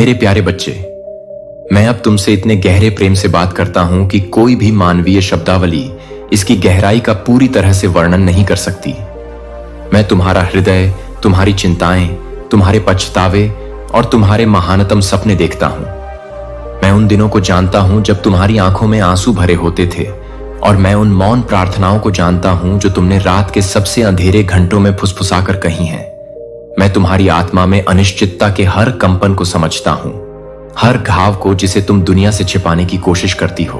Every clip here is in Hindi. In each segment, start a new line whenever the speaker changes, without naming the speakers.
मेरे प्यारे बच्चे, मैं अब तुमसे इतने गहरे प्रेम से बात करता हूं कि कोई भी मानवीय शब्दावली इसकी गहराई का पूरी तरह से वर्णन नहीं कर सकती। मैं तुम्हारा हृदय, तुम्हारी चिंताएं, तुम्हारे पछतावे और तुम्हारे महानतम सपने देखता हूं। मैं उन दिनों को जानता हूं जब तुम्हारी आंखों में आंसू भरे होते थे, और मैं उन मौन प्रार्थनाओं को जानता हूं जो तुमने रात के सबसे अंधेरे घंटों में फुसफुसाकर कही हैं। मैं तुम्हारी आत्मा में अनिश्चितता के हर कंपन को समझता हूं, हर घाव को जिसे तुम दुनिया से छिपाने की कोशिश करती हो।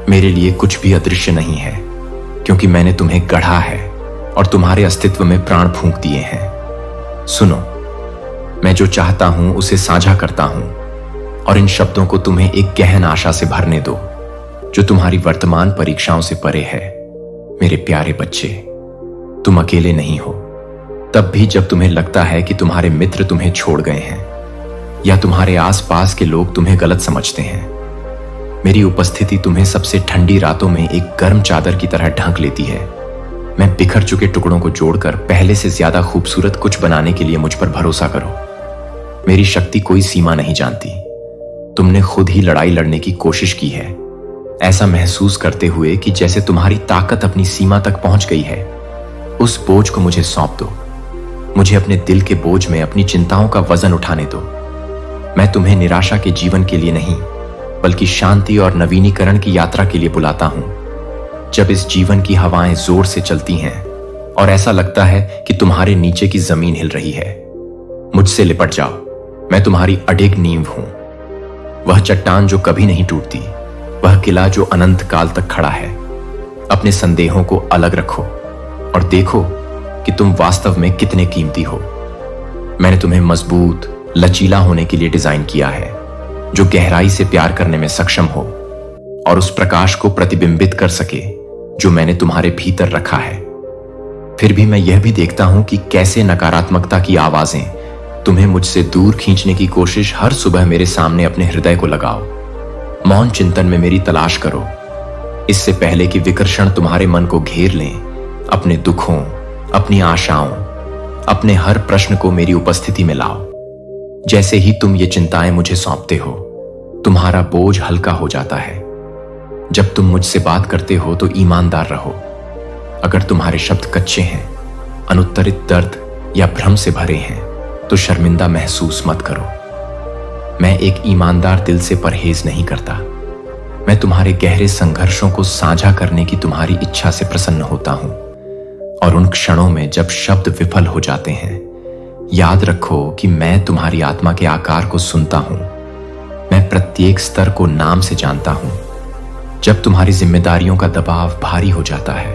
मेरे लिए कुछ भी अदृश्य नहीं है, क्योंकि मैंने तुम्हें गढ़ा है और तुम्हारे अस्तित्व में प्राण फूंक दिए हैं। सुनो, मैं जो चाहता हूं उसे साझा करता हूं, और इन शब्दों को तुम्हें एक गहन आशा से भरने दो जो तुम्हारी वर्तमान परीक्षाओं से परे है। मेरे प्यारे बच्चे, तुम अकेले नहीं हो। तब भी जब तुम्हें लगता है कि तुम्हारे मित्र तुम्हें छोड़ गए हैं या तुम्हारे आसपास के लोग तुम्हें गलत समझते हैं, मेरी उपस्थिति तुम्हें सबसे ठंडी रातों में एक गर्म चादर की तरह ढक लेती है। मैं बिखर चुके टुकड़ों को जोड़कर पहले से ज्यादा खूबसूरत कुछ बनाने के लिए मुझ पर भरोसा करो। मेरी शक्ति कोई सीमा नहीं जानती। तुमने खुद ही लड़ाई लड़ने की कोशिश की है, ऐसा महसूस करते हुए कि जैसे तुम्हारी ताकत अपनी सीमा तक पहुंच गई है। उस बोझ को मुझे सौंप दो। मुझे अपने दिल के बोझ में अपनी चिंताओं का वजन उठाने दो। मैं तुम्हें निराशा के जीवन के लिए नहीं, बल्कि शांति और नवीनीकरण की यात्रा के लिए बुलाता हूं। जब इस जीवन की हवाएं जोर से चलती हैं और ऐसा लगता है कि तुम्हारे नीचे की जमीन हिल रही है, मुझसे लिपट जाओ। मैं तुम्हारी अडिग नींव हूं, वह चट्टान जो कभी नहीं टूटती, वह किला जो अनंत काल तक खड़ा है। अपने संदेहों को अलग रखो और देखो कि तुम वास्तव में कितने कीमती हो। मैंने तुम्हें मजबूत, लचीला होने के लिए डिजाइन किया है, जो गहराई से प्यार करने में सक्षम हो और उस प्रकाश को प्रतिबिंबित कर सके जो मैंने तुम्हारे भीतर रखा है। फिर भी मैं यह भी देखता हूं कि कैसे नकारात्मकता की आवाजें तुम्हें मुझसे दूर खींचने की कोशिश हर सुबह मेरे सामने अपने हृदय को लगाओ। मौन चिंतन में मेरी तलाश करो, इससे पहले कि विकर्षण तुम्हारे मन को घेर लें। अपने दुखों, अपनी आशाओं, अपने हर प्रश्न को मेरी उपस्थिति में लाओ। जैसे ही तुम ये चिंताएं मुझे सौंपते हो, तुम्हारा बोझ हल्का हो जाता है। जब तुम मुझसे बात करते हो तो ईमानदार रहो। अगर तुम्हारे शब्द कच्चे हैं, अनुत्तरित दर्द या भ्रम से भरे हैं, तो शर्मिंदा महसूस मत करो। मैं एक ईमानदार दिल से परहेज नहीं करता। मैं तुम्हारे गहरे संघर्षों को साझा करने की तुम्हारी इच्छा से प्रसन्न होता हूं, और उन क्षणों में जब शब्द विफल हो जाते हैं, याद रखो कि मैं तुम्हारी आत्मा के आकार को सुनता हूं। मैं प्रत्येक स्तर को नाम से जानता हूं। जब तुम्हारी जिम्मेदारियों का दबाव भारी हो जाता है,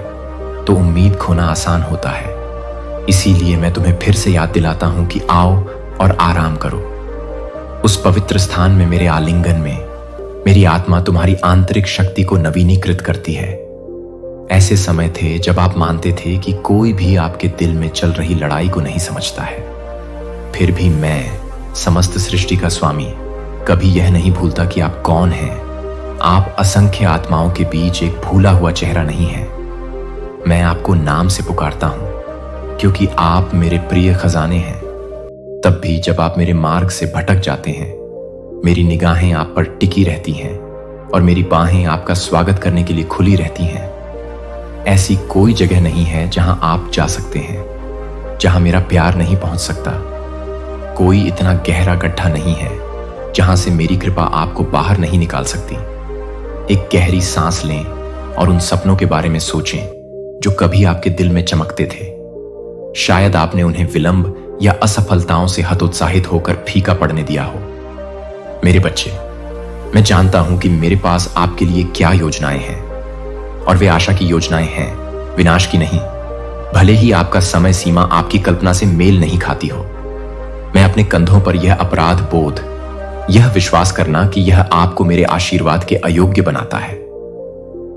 तो उम्मीद खोना आसान होता है। इसीलिए मैं तुम्हें फिर से याद दिलाता हूं कि आओ और आराम करो। उस पवित्र स्थान में, मेरे आलिंगन में, मेरी आत्मा तुम्हारी आंतरिक शक्ति को नवीनीकृत करती है। ऐसे समय थे जब आप मानते थे कि कोई भी आपके दिल में चल रही लड़ाई को नहीं समझता है। फिर भी मैं, समस्त सृष्टि का स्वामी, कभी यह नहीं भूलता कि आप कौन हैं। आप असंख्य आत्माओं के बीच एक भूला हुआ चेहरा नहीं है। मैं आपको नाम से पुकारता हूं, क्योंकि आप मेरे प्रिय खजाने हैं। तब भी जब आप मेरे मार्ग से भटक जाते हैं, मेरी निगाहें आप पर टिकी रहती हैं और मेरी बाहें आपका स्वागत करने के लिए खुली रहती हैं। ऐसी कोई जगह नहीं है जहां आप जा सकते हैं, जहां मेरा प्यार नहीं पहुंच सकता। कोई इतना गहरा गड्ढा नहीं है जहां से मेरी कृपा आपको बाहर नहीं निकाल सकती। एक गहरी सांस लें और उन सपनों के बारे में सोचें जो कभी आपके दिल में चमकते थे। शायद आपने उन्हें विलंब या असफलताओं से हतोत्साहित होकर फीका पड़ने दिया हो। मेरे बच्चे, मैं जानता हूं कि मेरे पास आपके लिए क्या योजनाएं हैं, और वे आशा की योजनाएं हैं, विनाश की नहीं। भले ही आपका समय सीमा आपकी कल्पना से मेल नहीं खाती हो। मैं अपने कंधों पर यह अपराध बोध, यह विश्वास करना कि यह आपको मेरे आशीर्वाद के अयोग्य बनाता है।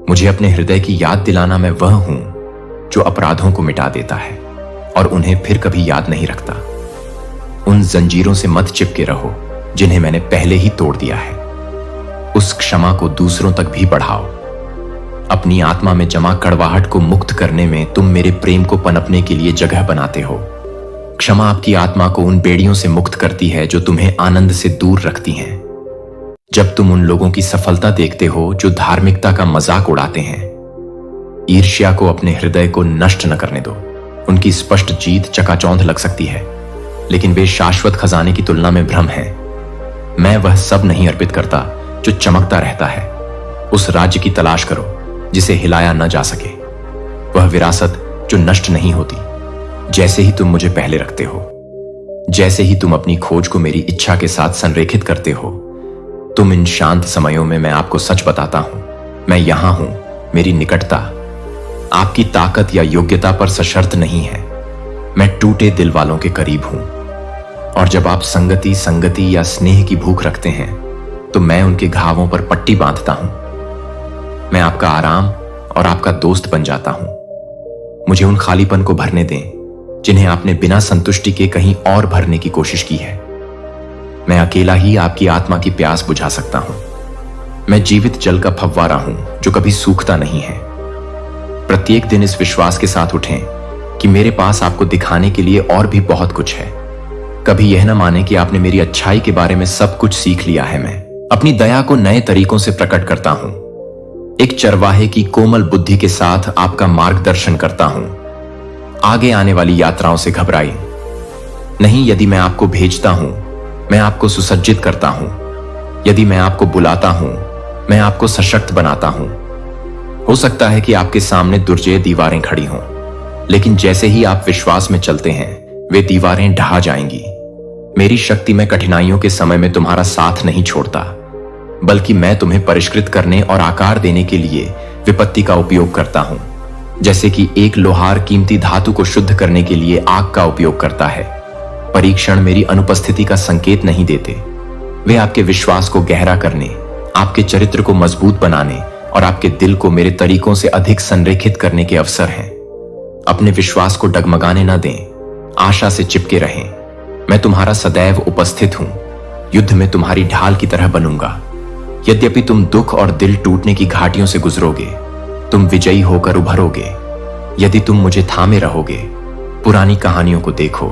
मुझे अपने हृदय की याद दिलाना मैं वह हूं जो अपराधों को मिटा देता है और उन्हें फिर कभी याद नहीं रखता। उन जंजीरों से मत चिपके रहो जिन्हें मैंने पहले ही तोड़ दिया है। उस क्षमा को दूसरों तक भी बढ़ाओ। अपनी आत्मा में जमा कड़वाहट को मुक्त करने में तुम मेरे प्रेम को पनपने के लिए जगह बनाते हो। क्षमा आपकी आत्मा को उन बेड़ियों से मुक्त करती है जो तुम्हें आनंद से दूर रखती हैं। जब तुम उन लोगों की सफलता देखते हो जो धार्मिकता का मजाक उड़ाते हैं, ईर्ष्या को अपने हृदय को नष्ट न करने दो। उनकी स्पष्ट जीत चकाचौंध लग सकती है, लेकिन वे शाश्वत खजाने की तुलना में भ्रम हैं। मैं वह सब नहीं अर्पित करता जो चमकता रहता है। उस राज्य की तलाश करो जिसे हिलाया न जा सके, वह विरासत जो नष्ट नहीं होती। जैसे ही तुम मुझे पहले रखते हो, जैसे ही तुम अपनी खोज को मेरी इच्छा के साथ संरेखित करते हो, तुम इन शांत समयों में मैं आपको सच बताता हूं, मैं यहां हूं। मेरी निकटता आपकी ताकत या योग्यता पर सशर्त नहीं है। मैं टूटे दिल वालों के करीब हूं, और जब आप संगति या स्नेह की भूख रखते हैं तो मैं उनके घावों पर पट्टी बांधता हूं। मैं आपका आराम और आपका दोस्त बन जाता हूं। मुझे उन खालीपन को भरने दें जिन्हें आपने बिना संतुष्टि के कहीं और भरने की कोशिश की है। मैं अकेला ही आपकी आत्मा की प्यास बुझा सकता हूं। मैं जीवित जल का फव्वारा हूं जो कभी सूखता नहीं है। प्रत्येक दिन इस विश्वास के साथ उठें कि मेरे पास आपको दिखाने के लिए और भी बहुत कुछ है। कभी यह न माने कि आपने मेरी अच्छाई के बारे में सब कुछ सीख लिया है। मैं अपनी दया को नए तरीकों से प्रकट करता हूं। एक चरवाहे की कोमल बुद्धि के साथ आपका मार्गदर्शन करता हूं। आगे आने वाली यात्राओं से घबराएं नहीं। यदि मैं आपको भेजता हूं, मैं आपको सुसज्जित करता हूं। यदि मैं आपको बुलाता हूं, मैं आपको सशक्त बनाता हूं। हो सकता है कि आपके सामने दुर्जय दीवारें खड़ी हों, लेकिन जैसे ही आप विश्वास में चलते हैं, वे दीवारें ढह जाएंगी। मेरी शक्ति में कठिनाइयों के समय में तुम्हारा साथ नहीं छोड़ता, बल्कि मैं तुम्हें परिष्कृत करने और आकार देने के लिए विपत्ति का उपयोग करता हूं। जैसे कि एक लोहार कीमती धातु को शुद्ध करने के लिए आग का उपयोग करता है। परीक्षण मेरी अनुपस्थिति का संकेत नहीं देते। वे आपके विश्वास को गहरा करने, आपके चरित्र को मजबूत बनाने और आपके दिल को मेरे तरीकों से अधिक संरेखित करने के अवसर हैं। अपने विश्वास को डगमगाने न दें, आशा से चिपके रहें। मैं तुम्हारा सदैव उपस्थित हूं। युद्ध में तुम्हारी ढाल की तरह बनूंगा। यद्यपि तुम दुख और दिल टूटने की घाटियों से गुजरोगे, तुम विजयी होकर उभरोगे। यदि तुम मुझे थामे रहोगे, पुरानी कहानियों को देखो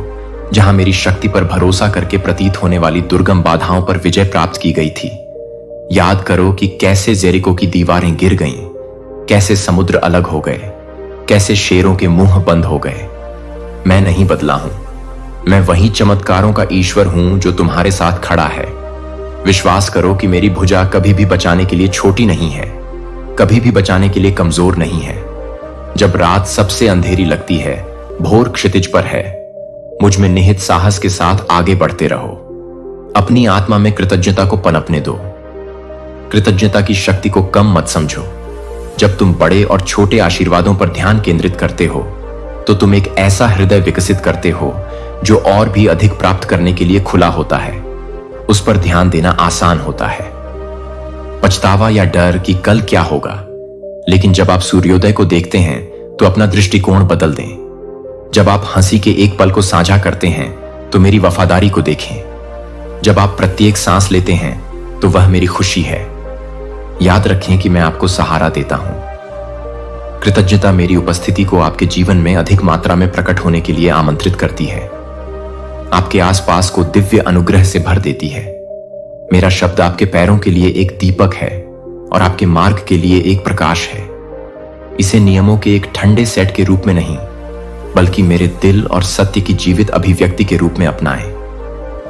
जहां मेरी शक्ति पर भरोसा करके प्रतीत होने वाली दुर्गम बाधाओं पर विजय प्राप्त की गई थी। याद करो कि कैसे जेरिको की दीवारें गिर गईं, कैसे समुद्र अलग हो गए, कैसे शेरों के मुंह बंद हो गए। मैं नहीं बदला हूं। मैं वही चमत्कारों का ईश्वर हूं जो तुम्हारे साथ खड़ा है। विश्वास करो कि मेरी भुजा कभी भी बचाने के लिए छोटी नहीं है, कभी भी बचाने के लिए कमजोर नहीं है। जब रात सबसे अंधेरी लगती है, भोर क्षितिज पर है। मुझ में निहित साहस के साथ आगे बढ़ते रहो। अपनी आत्मा में कृतज्ञता को पनपने दो। कृतज्ञता की शक्ति को कम मत समझो। जब तुम बड़े और छोटे आशीर्वादों पर ध्यान केंद्रित करते हो, तो तुम एक ऐसा हृदय विकसित करते हो जो और भी अधिक प्राप्त करने के लिए खुला होता है। उस पर ध्यान देना आसान होता है। पछतावा या डर कि कल क्या होगा, लेकिन जब आप सूर्योदय को देखते हैं तो अपना दृष्टिकोण बदल दें। जब आप हंसी के एक पल को साझा करते हैं तो मेरी वफादारी को देखें। जब आप प्रत्येक सांस लेते हैं तो वह मेरी खुशी है। याद रखें कि मैं आपको सहारा देता हूं। कृतज्ञता मेरी उपस्थिति को आपके जीवन में अधिक मात्रा में प्रकट होने के लिए आमंत्रित करती है, आपके आसपास को दिव्य अनुग्रह से भर देती है। मेरा शब्द आपके पैरों के लिए एक दीपक है और आपके मार्ग के लिए एक प्रकाश है। इसे नियमों के एक ठंडे सेट के रूप में नहीं, बल्कि मेरे दिल और सत्य की जीवित अभिव्यक्ति के रूप में अपनाएं।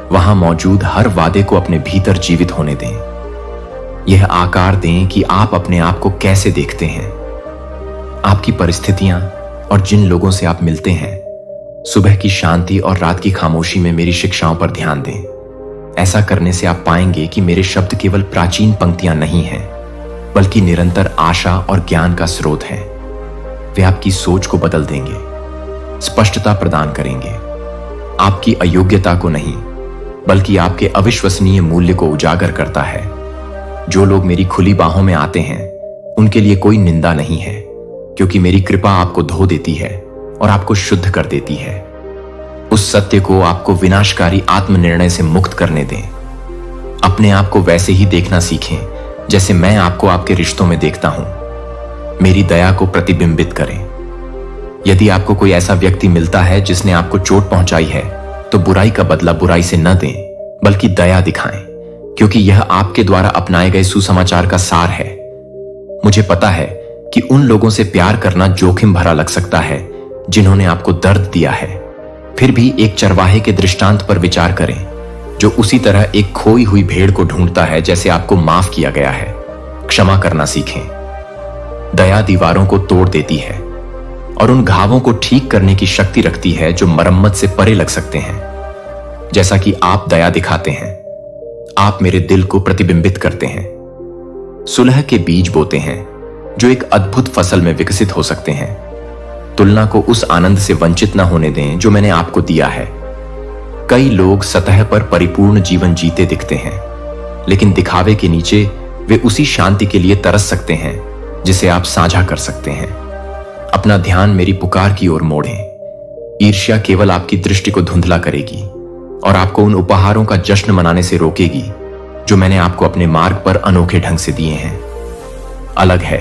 वहां मौजूद हर वादे को अपने भीतर जीवित होने दें। यह आकार दें कि आप अपने आप को कैसे देखते हैं। आपकी परिस्थितियां और जिन लोगों से आप मिलते हैं, सुबह की शांति और रात की खामोशी में मेरी शिक्षाओं पर ध्यान दें। ऐसा करने से आप पाएंगे कि मेरे शब्द केवल प्राचीन पंक्तियां नहीं हैं, बल्कि निरंतर आशा और ज्ञान का स्रोत हैं। वे आपकी सोच को बदल देंगे, स्पष्टता प्रदान करेंगे। आपकी अयोग्यता को नहीं, बल्कि आपके अविश्वसनीय मूल्य को उजागर करता है। जो लोग मेरी खुली बाहों में आते हैं, उनके लिए कोई निंदा नहीं है, क्योंकि मेरी कृपा आपको धो देती है और आपको शुद्ध कर देती है। उस सत्य को आपको विनाशकारी आत्मनिर्णय से मुक्त करने दें। अपने आप को वैसे ही देखना सीखें जैसे मैं आपको आपके रिश्तों में देखता हूं। मेरी दया को प्रतिबिंबित करें। यदि आपको कोई ऐसा व्यक्ति मिलता है जिसने आपको चोट पहुंचाई है, तो बुराई का बदला बुराई से न दें, बल्कि दया दिखाएं, क्योंकि यह आपके द्वारा अपनाए गए सुसमाचार का सार है। मुझे पता है कि उन लोगों से प्यार करना जोखिम भरा लग सकता है जिन्होंने आपको दर्द दिया है। फिर भी एक चरवाहे के दृष्टांत पर विचार करें, जो उसी तरह एक खोई हुई भेड़ को ढूंढता है जैसे आपको माफ किया गया है। क्षमा करना सीखें। दया दीवारों को तोड़ देती है और उन घावों को ठीक करने की शक्ति रखती है जो मरम्मत से परे लग सकते हैं। जैसा कि आप दया दिखाते हैं, आप मेरे दिल को प्रतिबिंबित करते हैं। सुलह के बीज बोते हैं जो एक अद्भुत फसल में विकसित हो सकते हैं। तुलना को उस आनंद से वंचित न होने दें जो मैंने आपको दिया है। कई लोग सतह पर परिपूर्ण जीवन जीते दिखते हैं, लेकिन दिखावे के नीचे वे उसी शांति के लिए तरस सकते हैं जिसे आप साझा कर सकते हैं। अपना ध्यान मेरी पुकार की ओर मोड़ें। ईर्ष्या केवल आपकी दृष्टि को धुंधला करेगी और आपको उन उपहारों का जश्न मनाने से रोकेगी जो मैंने आपको अपने मार्ग पर अनोखे ढंग से दिए हैं। अलग है,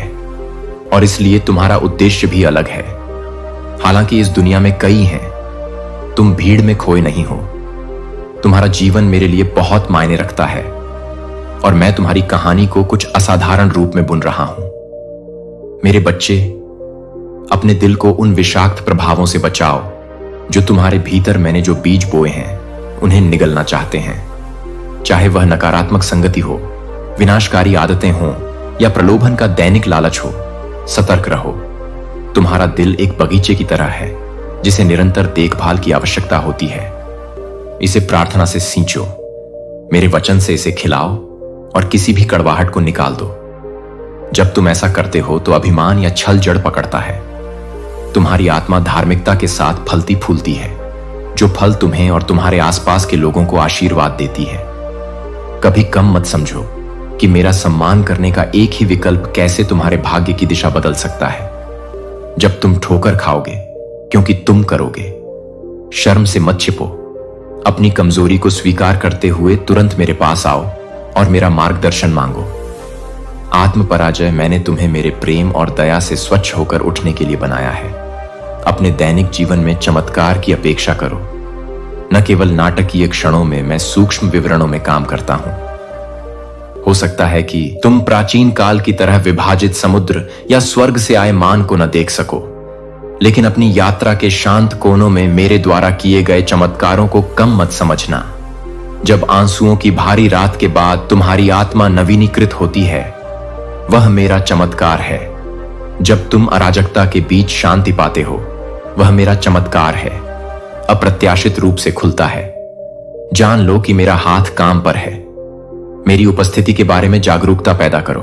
और इसलिए तुम्हारा उद्देश्य भी अलग है। हालांकि इस दुनिया में कई हैं, तुम भीड़ में खोए नहीं हो। तुम्हारा जीवन मेरे लिए बहुत मायने रखता है और मैं तुम्हारी कहानी को कुछ असाधारण रूप में बुन रहा हूं। मेरे बच्चे, अपने दिल को उन विषाक्त प्रभावों से बचाओ जो तुम्हारे भीतर मैंने जो बीज बोए हैं उन्हें निगलना चाहते हैं। चाहे वह नकारात्मक संगति हो, विनाशकारी आदतें हों या प्रलोभन का दैनिक लालच हो, सतर्क रहो। तुम्हारा दिल एक बगीचे की तरह है जिसे निरंतर देखभाल की आवश्यकता होती है। इसे प्रार्थना से सींचो, मेरे वचन से इसे खिलाओ और किसी भी कड़वाहट को निकाल दो। जब तुम ऐसा करते हो तो अभिमान या छल जड़ पकड़ता है। तुम्हारी आत्मा धार्मिकता के साथ फलती फूलती है, जो फल तुम्हें और तुम्हारे आसपास के लोगों को आशीर्वाद देती है। कभी कम मत समझो कि मेरा सम्मान करने का एक ही विकल्प कैसे तुम्हारे भाग्य की दिशा बदल सकता है। जब तुम ठोकर खाओगे क्योंकि तुम करोगे, शर्म से मत छिपो। अपनी कमजोरी को स्वीकार करते हुए तुरंत मेरे पास आओ और मेरा मार्गदर्शन मांगो। आत्म पराजय मैंने तुम्हें मेरे प्रेम और दया से स्वच्छ होकर उठने के लिए बनाया है। अपने दैनिक जीवन में चमत्कार की अपेक्षा करो। न केवल नाटकीय क्षणों में, मैं सूक्ष्म विवरणों में काम करता हूं। हो सकता है कि तुम प्राचीन काल की तरह विभाजित समुद्र या स्वर्ग से आए मान को न देख सको, लेकिन अपनी यात्रा के शांत कोनों में मेरे द्वारा किए गए चमत्कारों को कम मत समझना। जब आंसुओं की भारी रात के बाद तुम्हारी आत्मा नवीनीकृत होती है, वह मेरा चमत्कार है। जब तुम अराजकता के बीच शांति पाते हो, वह मेरा चमत्कार है। अप्रत्याशित रूप से खुलता है। जान लो कि मेरा हाथ काम पर है। मेरी उपस्थिति के बारे में जागरूकता पैदा करो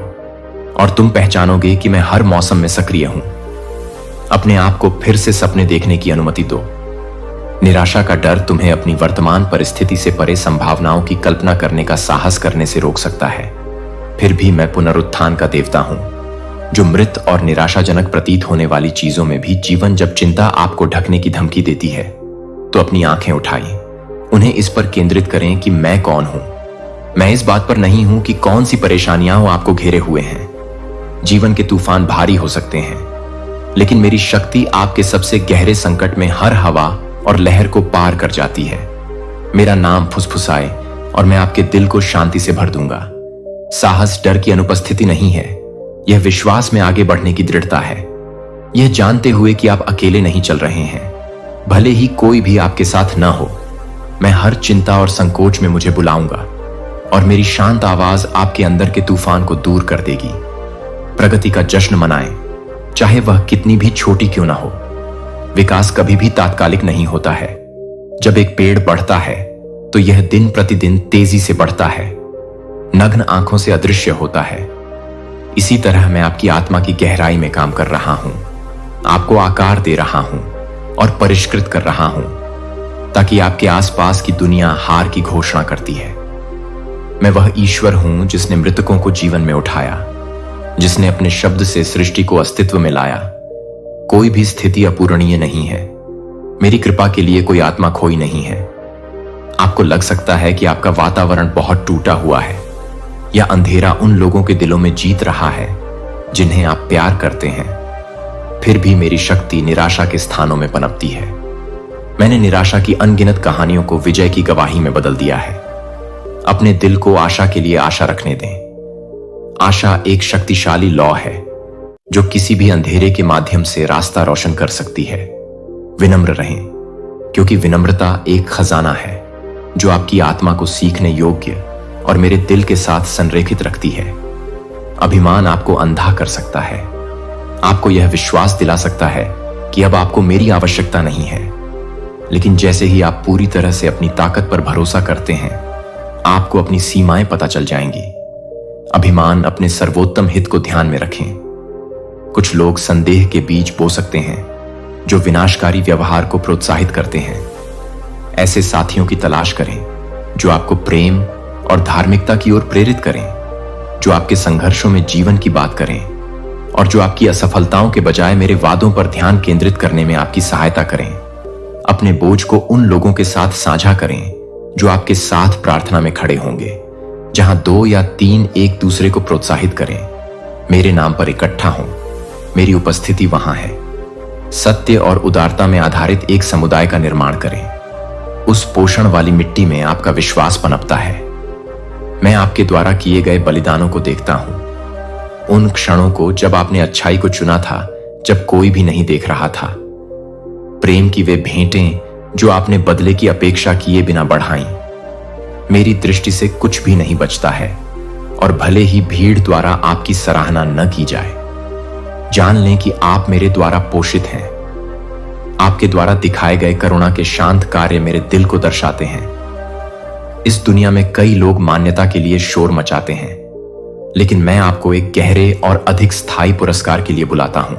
और तुम पहचानोगे कि मैं हर मौसम में सक्रिय हूं। अपने आप को फिर से सपने देखने की अनुमति दो। निराशा का डर तुम्हें अपनी वर्तमान परिस्थिति से परे संभावनाओं की कल्पना करने का साहस करने से रोक सकता है। फिर भी मैं पुनरुत्थान का देवता हूं, जो मृत और निराशाजनक प्रतीत होने वाली चीजों में भी जीवन जब चिंता आपको ढकने की धमकी देती है, तो अपनी आंखें उठाइए, उन्हें इस पर केंद्रित करें कि मैं कौन हूं। मैं इस बात पर नहीं हूं कि कौन सी परेशानियां हो आपको घेरे हुए हैं। जीवन के तूफान भारी हो सकते हैं, लेकिन मेरी शक्ति आपके सबसे गहरे संकट में हर हवा और लहर को पार कर जाती है। मेरा नाम फुसफुसाए और मैं आपके दिल को शांति से भर दूंगा। साहस डर की अनुपस्थिति नहीं है, यह विश्वास में आगे बढ़ने की दृढ़ता है। यह जानते हुए कि आप अकेले नहीं चल रहे हैं, भले ही कोई भी आपके साथ न हो। मैं हर चिंता और संकोच में मुझे बुलाऊंगा और मेरी शांत आवाज आपके अंदर के तूफान को दूर कर देगी। प्रगति का जश्न मनाएं, चाहे वह कितनी भी छोटी क्यों ना हो। विकास कभी भी तात्कालिक नहीं होता है। जब एक पेड़ बढ़ता है तो यह दिन प्रतिदिन तेजी से बढ़ता है, नग्न आंखों से अदृश्य होता है। इसी तरह मैं आपकी आत्मा की गहराई में काम कर रहा हूं, आपको आकार दे रहा हूं और परिष्कृत कर रहा हूं, ताकि आपके आसपास की दुनिया हार की घोषणा करती है। मैं वह ईश्वर हूं जिसने मृतकों को जीवन में उठाया, जिसने अपने शब्द से सृष्टि को अस्तित्व में लाया। कोई भी स्थिति अपूरणीय नहीं है। मेरी कृपा के लिए कोई आत्मा खोई नहीं है। आपको लग सकता है कि आपका वातावरण बहुत टूटा हुआ है या अंधेरा उन लोगों के दिलों में जीत रहा है जिन्हें आप प्यार करते हैं। फिर भी मेरी शक्ति निराशा के स्थानों में पनपती है। मैंने निराशा की अनगिनत कहानियों को विजय की गवाही में बदल दिया है। अपने दिल को आशा के लिए आशा रखने दें। आशा एक शक्तिशाली लौ है जो किसी भी अंधेरे के माध्यम से रास्ता रोशन कर सकती है। विनम्र रहें, क्योंकि विनम्रता एक खजाना है जो आपकी आत्मा को सीखने योग्य और मेरे दिल के साथ संरेखित रखती है। अभिमान आपको अंधा कर सकता है, आपको यह विश्वास दिला सकता है कि अब आपको मेरी आवश्यकता नहीं है। लेकिन जैसे ही आप पूरी तरह से अपनी ताकत पर भरोसा करते हैं, आपको अपनी सीमाएं पता चल जाएंगी। अभिमान अपने सर्वोत्तम हित को ध्यान में रखें। कुछ लोग संदेह के बीज बो सकते हैं जो विनाशकारी व्यवहार को प्रोत्साहित करते हैं। ऐसे साथियों की तलाश करें जो आपको प्रेम और धार्मिकता की ओर प्रेरित करें, जो आपके संघर्षों में जीवन की बात करें और जो आपकी असफलताओं के बजाय मेरे वादों पर ध्यान केंद्रित करने में आपकी सहायता करें। अपने बोझ को उन लोगों के साथ साझा करें जो आपके साथ प्रार्थना में खड़े होंगे। जहां 2 या 3 एक दूसरे को प्रोत्साहित करें, मेरे नाम पर इकट्ठा हों, मेरी उपस्थिति वहां है। सत्य और उदारता में आधारित एक समुदाय का निर्माण करें। उस पोषण वाली मिट्टी में आपका विश्वास पनपता है। मैं आपके द्वारा किए गए बलिदानों को देखता हूं, उन क्षणों को जब आपने अच्छाई को चुना था जब कोई भी नहीं देख रहा था। प्रेम की वे भेंटें जो आपने बदले की अपेक्षा किए बिना बढ़ाई। मेरी दृष्टि से कुछ भी नहीं बचता है, और भले ही भीड़ द्वारा आपकी सराहना न की जाए, जान लें कि आप मेरे द्वारा पोषित हैं। आपके द्वारा दिखाए गए करुणा के शांत कार्य मेरे दिल को दर्शाते हैं। इस दुनिया में कई लोग मान्यता के लिए शोर मचाते हैं, लेकिन मैं आपको एक गहरे और अधिक स्थायी पुरस्कार के लिए बुलाता हूं।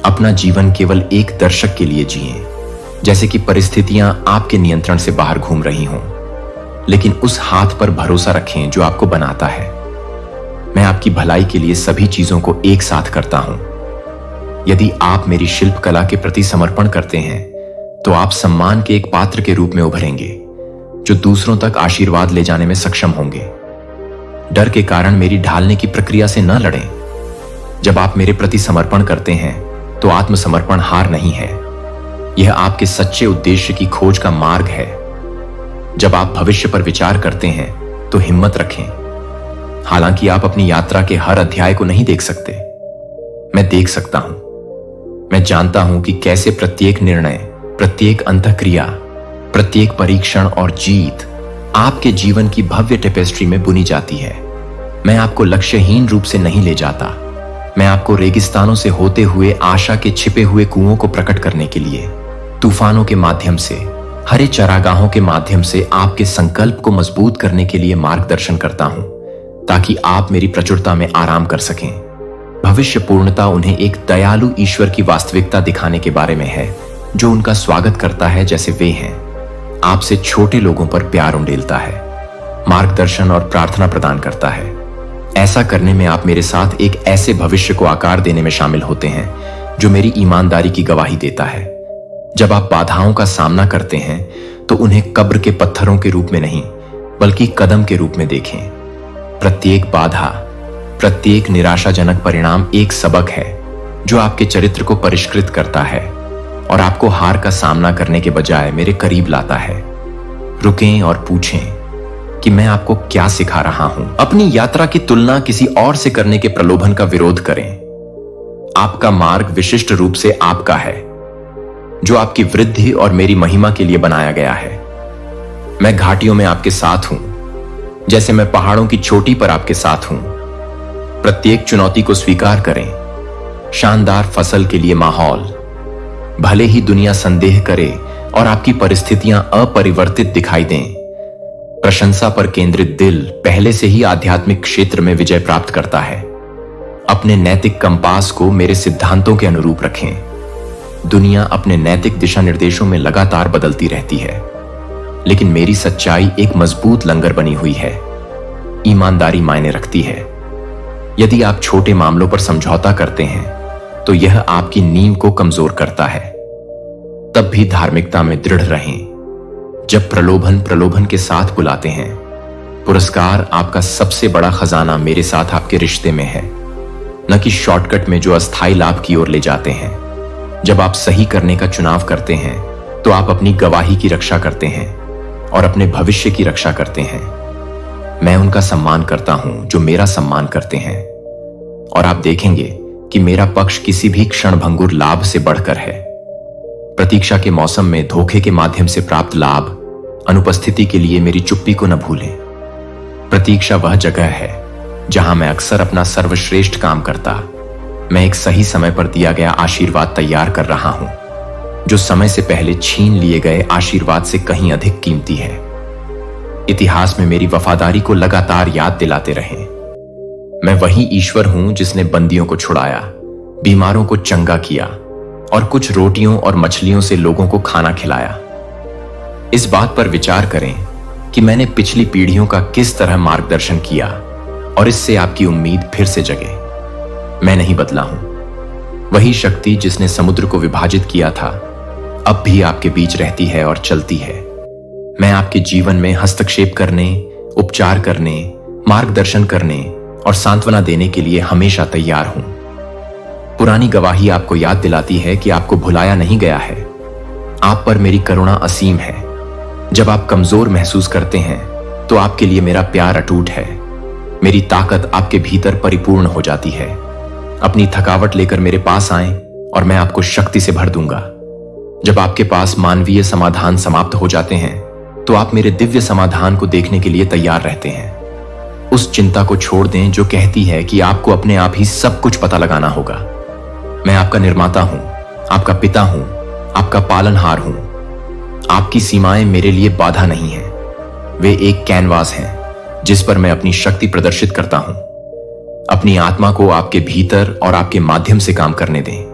अपना जीवन केवल एक दर्शक के लिए जिएं, जैसे कि परिस्थितियां आपके नियंत्रण से बाहर घूम रही हों, लेकिन उस हाथ पर भरोसा रखें जो आपको बनाता है। मैं आपकी भलाई के लिए सभी चीजों को एक साथ करता हूं। यदि आप मेरी शिल्प कला के प्रति समर्पण करते हैं, तो आप सम्मान के एक पात्र के रूप में उभरेंगे जो दूसरों तक आशीर्वाद ले जाने में सक्षम होंगे। डर के कारण मेरी ढालने की प्रक्रिया से न लड़ें। जब आप मेरे प्रति समर्पण करते हैं, तो आत्मसमर्पण हार नहीं है, यह आपके सच्चे उद्देश्य की खोज का मार्ग है। जब आप भविष्य पर विचार करते हैं, तो हिम्मत रखें। हालांकि आप अपनी यात्रा के हर अध्याय को नहीं देख सकते, मैं देख सकता हूं। मैं जानता हूं कि कैसे प्रत्येक निर्णय, प्रत्येक अंतःक्रिया, प्रत्येक परीक्षण और जीत आपके जीवन की भव्य टेपेस्ट्री में बुनी जाती है। मैं आपको लक्ष्यहीन रूप से नहीं ले जाता। मैं आपको रेगिस्तानों से होते हुए आशा के छिपे हुए कुओं को प्रकट करने के लिए, तूफानों के माध्यम से, हरे चरागाहों के माध्यम से आपके संकल्प को मजबूत करने के लिए मार्गदर्शन करता हूं, ताकि आप मेरी प्रचुरता में आराम कर सकें। भविष्य पूर्णता उन्हें एक दयालु ईश्वर की वास्तविकता दिखाने के बारे में है, जो उनका स्वागत करता है जैसे वे हैं। आपसे छोटे लोगों पर प्यार उंडेलता है, मार्गदर्शन और प्रार्थना प्रदान करता है। ऐसा करने में आप मेरे साथ एक ऐसे भविष्य को आकार देने में शामिल होते हैं जो मेरी ईमानदारी की गवाही देता है। जब आप बाधाओं का सामना करते हैं, तो उन्हें कब्र के पत्थरों के रूप में नहीं, बल्कि कदम के रूप में देखें। प्रत्येक बाधा, प्रत्येक निराशाजनक परिणाम एक सबक है जो आपके चरित्र को परिष्कृत करता है और आपको हार का सामना करने के बजाय मेरे करीब लाता है। रुकें और पूछें कि मैं आपको क्या सिखा रहा हूं। अपनी यात्रा की तुलना किसी और से करने के प्रलोभन का विरोध करें। आपका मार्ग विशिष्ट रूप से आपका है, जो आपकी वृद्धि और मेरी महिमा के लिए बनाया गया है। मैं घाटियों में आपके साथ हूं, जैसे मैं पहाड़ों की चोटी पर आपके साथ हूं। प्रत्येक चुनौती को स्वीकार करें। शानदार फसल के लिए माहौल, भले ही दुनिया संदेह करे और आपकी परिस्थितियां अपरिवर्तित दिखाई दें, प्रशंसा पर केंद्रित दिल पहले से ही आध्यात्मिक क्षेत्र में विजय प्राप्त करता है। अपने नैतिक कंपास को मेरे सिद्धांतों के अनुरूप रखें। दुनिया अपने नैतिक दिशा निर्देशों में लगातार बदलती रहती है, लेकिन मेरी सच्चाई एक मजबूत लंगर बनी हुई है। ईमानदारी मायने रखती है। यदि आप छोटे मामलों पर समझौता करते हैं, तो यह आपकी नींव को कमजोर करता है। तब भी धार्मिकता में दृढ़ रहें। जब प्रलोभन के साथ बुलाते हैं, पुरस्कार आपका सबसे बड़ा खजाना मेरे साथ आपके रिश्ते में है। न कि शॉर्टकट में जो अस्थायी लाभ की ओर ले जाते हैं। जब आप सही करने का चुनाव करते हैं तो आप अपनी गवाही की रक्षा करते हैं और अपने भविष्य की रक्षा करते हैं। मैं उनका सम्मान करता हूं जो मेरा सम्मान करते हैं, और आप देखेंगे कि मेरा पक्ष किसी भी क्षणभंगुर लाभ से बढ़कर है। प्रतीक्षा के मौसम में धोखे के माध्यम से प्राप्त लाभ, अनुपस्थिति के लिए मेरी चुप्पी को न भूलें। प्रतीक्षा वह जगह है जहां मैं अक्सर अपना सर्वश्रेष्ठ काम करता। मैं एक सही समय पर दिया गया आशीर्वाद तैयार कर रहा हूं, जो समय से पहले छीन लिए गए आशीर्वाद से कहीं अधिक कीमती है। इतिहास में मेरी वफादारी को लगातार याद दिलाते रहें। मैं वही ईश्वर हूं जिसने बंदियों को छुड़ाया, बीमारों को चंगा किया और कुछ रोटियों और मछलियों से लोगों को खाना खिलाया। इस बात पर विचार करें कि मैंने पिछली पीढ़ियों का किस तरह मार्गदर्शन किया और इससे आपकी उम्मीद फिर से जगे। मैं नहीं बदला हूं। वही शक्ति जिसने समुद्र को विभाजित किया था अब भी आपके बीच रहती है और चलती है। मैं आपके जीवन में हस्तक्षेप करने, उपचार करने, मार्गदर्शन करने और सांत्वना देने के लिए हमेशा तैयार हूं। पुरानी गवाही आपको याद दिलाती है कि आपको भुलाया नहीं गया है। आप पर मेरी करुणा असीम है। जब आप कमजोर महसूस करते हैं तो आपके लिए मेरा प्यार अटूट है। मेरी ताकत आपके भीतर परिपूर्ण हो जाती है। अपनी थकावट लेकर मेरे पास आएं और मैं आपको शक्ति से भर दूंगा। जब आपके पास मानवीय समाधान समाप्त हो जाते हैं तो आप मेरे दिव्य समाधान को देखने के लिए तैयार रहते हैं। उस चिंता को छोड़ दें जो कहती है कि आपको अपने आप ही सब कुछ पता लगाना होगा। मैं आपका निर्माता हूं, आपका पिता हूं, आपका पालनहार हूं। आपकी सीमाएं मेरे लिए बाधा नहीं हैं। वे एक कैनवास हैं जिस पर मैं अपनी शक्ति प्रदर्शित करता हूं। अपनी आत्मा को आपके भीतर और आपके माध्यम से काम करने दें।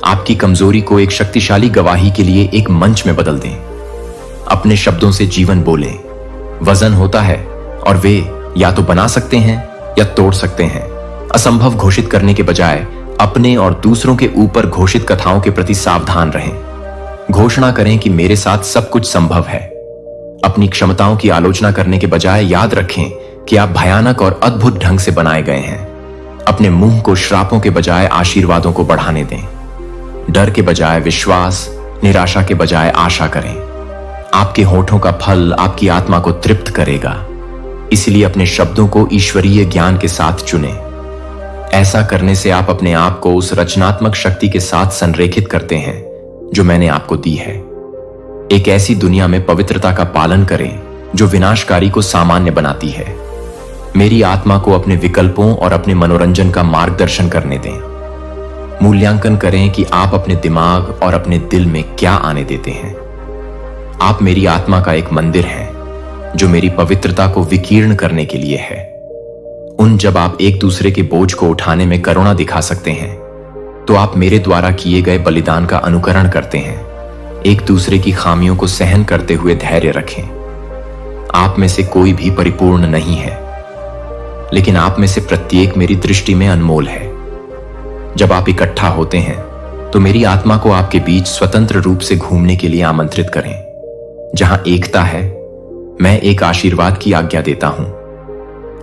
आपकी कमजोरी को एक शक्तिशाली गवाही के लिए एक मंच में बदल दें। अपने शब्दों से जीवन बोलें। वजन होता है और वे या तो बना सकते हैं या तोड़ सकते हैं। असंभव घोषित करने के बजाय अपने और दूसरों के ऊपर घोषित कथाओं के प्रति सावधान रहें। घोषणा करें कि मेरे साथ सब कुछ संभव है। अपनी क्षमताओं की आलोचना करने के बजाय याद रखें कि आप भयानक और अद्भुत ढंग से बनाए गए हैं। अपने मुंह को श्रापों के बजाय आशीर्वादों को बढ़ाने दें। डर के बजाय विश्वास, निराशा के बजाय आशा करें। आपके होठों का फल आपकी आत्मा को तृप्त करेगा। इसलिए अपने शब्दों को ईश्वरीय ज्ञान के साथ चुनें। ऐसा करने से आप अपने आप को उस रचनात्मक शक्ति के साथ संरेखित करते हैं जो मैंने आपको दी है। एक ऐसी दुनिया में पवित्रता का पालन करें जो विनाशकारी को सामान्य बनाती है। मेरी आत्मा को अपने विकल्पों और अपने मनोरंजन का मार्गदर्शन करने दें। मूल्यांकन करें कि आप अपने दिमाग और अपने दिल में क्या आने देते हैं। आप मेरी आत्मा का एक मंदिर हैं जो मेरी पवित्रता को विकीर्ण करने के लिए है। जब आप एक दूसरे के बोझ को उठाने में करुणा दिखा सकते हैं तो आप मेरे द्वारा किए गए बलिदान का अनुकरण करते हैं। एक दूसरे की खामियों को सहन करते हुए धैर्य रखें। आप में से कोई भी परिपूर्ण नहीं है, लेकिन आप में से प्रत्येक मेरी दृष्टि में अनमोल है। जब आप इकट्ठा होते हैं तो मेरी आत्मा को आपके बीच स्वतंत्र रूप से घूमने के लिए आमंत्रित करें। जहां एकता है, मैं एक आशीर्वाद की आज्ञा देता हूं।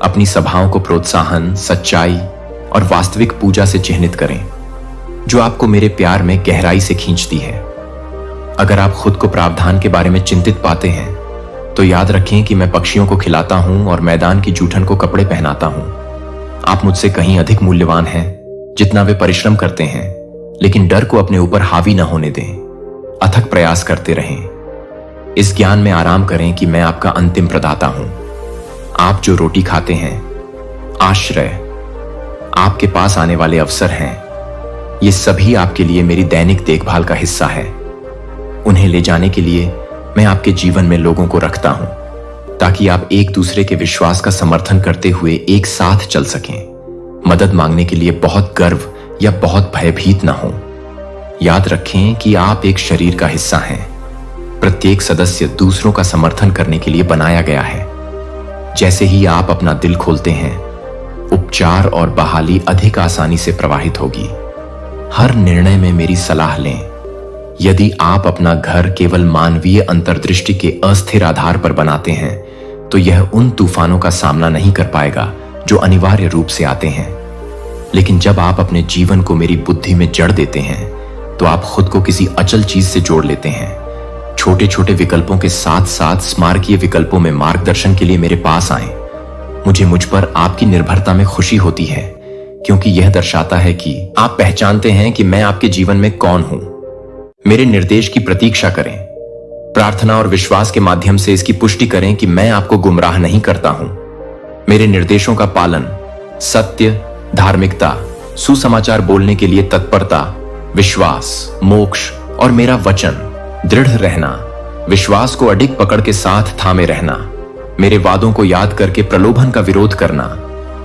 अपनी सभाओं को प्रोत्साहन, सच्चाई और वास्तविक पूजा से चिह्नित करें, जो आपको मेरे प्यार में गहराई से खींचती है। अगर आप खुद को प्रावधान के बारे में चिंतित पाते हैं तो याद रखें कि मैं पक्षियों को खिलाता हूं और मैदान की जूठन को कपड़े पहनाता हूं। आप मुझसे कहीं अधिक मूल्यवान हैं। जितना वे परिश्रम करते हैं, लेकिन डर को अपने ऊपर हावी न होने दें। अथक प्रयास करते रहें। इस ज्ञान में आराम करें कि मैं आपका अंतिम प्रदाता हूं। आप जो रोटी खाते हैं, आश्रय, आपके पास आने वाले अवसर हैं, ये सभी आपके लिए मेरी दैनिक देखभाल का हिस्सा है। उन्हें ले जाने के लिए मैं आपके जीवन में लोगों को रखता हूं, ताकि आप एक दूसरे के विश्वास का समर्थन करते हुए एक साथ चल सकें। मदद मांगने के लिए बहुत गर्व या बहुत भयभीत न हो। याद रखें कि आप एक शरीर का हिस्सा हैं। प्रत्येक सदस्य दूसरों का समर्थन करने के लिए बनाया गया है। जैसे ही आप अपना दिल खोलते हैं, उपचार और बहाली अधिक आसानी से प्रवाहित होगी। हर निर्णय में मेरी सलाह लें। यदि आप अपना घर केवल मानवीय अंतर्दृष्टि के अस्थिर आधार पर बनाते हैं तो यह उन तूफानों का सामना नहीं कर पाएगा जो अनिवार्य रूप से आते हैं। लेकिन जब आप अपने जीवन को मेरी बुद्धि में जड़ देते हैं तो आप खुद को किसी अचल चीज से जोड़ लेते हैं। छोटे छोटे विकल्पों के साथ साथ स्मारकीय विकल्पों में मार्गदर्शन के लिए मेरे पास आए। मुझ पर आपकी निर्भरता में खुशी होती है, क्योंकि यह दर्शाता है कि आप पहचानते हैं कि मैं आपके जीवन में कौन हूं। मेरे निर्देश की प्रतीक्षा करें। प्रार्थना और विश्वास के माध्यम से इसकी पुष्टि करें कि मैं आपको गुमराह नहीं करता हूं। मेरे निर्देशों का पालन, सत्य, धार्मिकता, सुसमाचार बोलने के लिए तत्परता, विश्वास, मोक्ष और मेरा वचन, दृढ़ रहना, विश्वास को अडिग पकड़ के साथ थामे रहना, मेरे वादों को याद करके प्रलोभन का विरोध करना,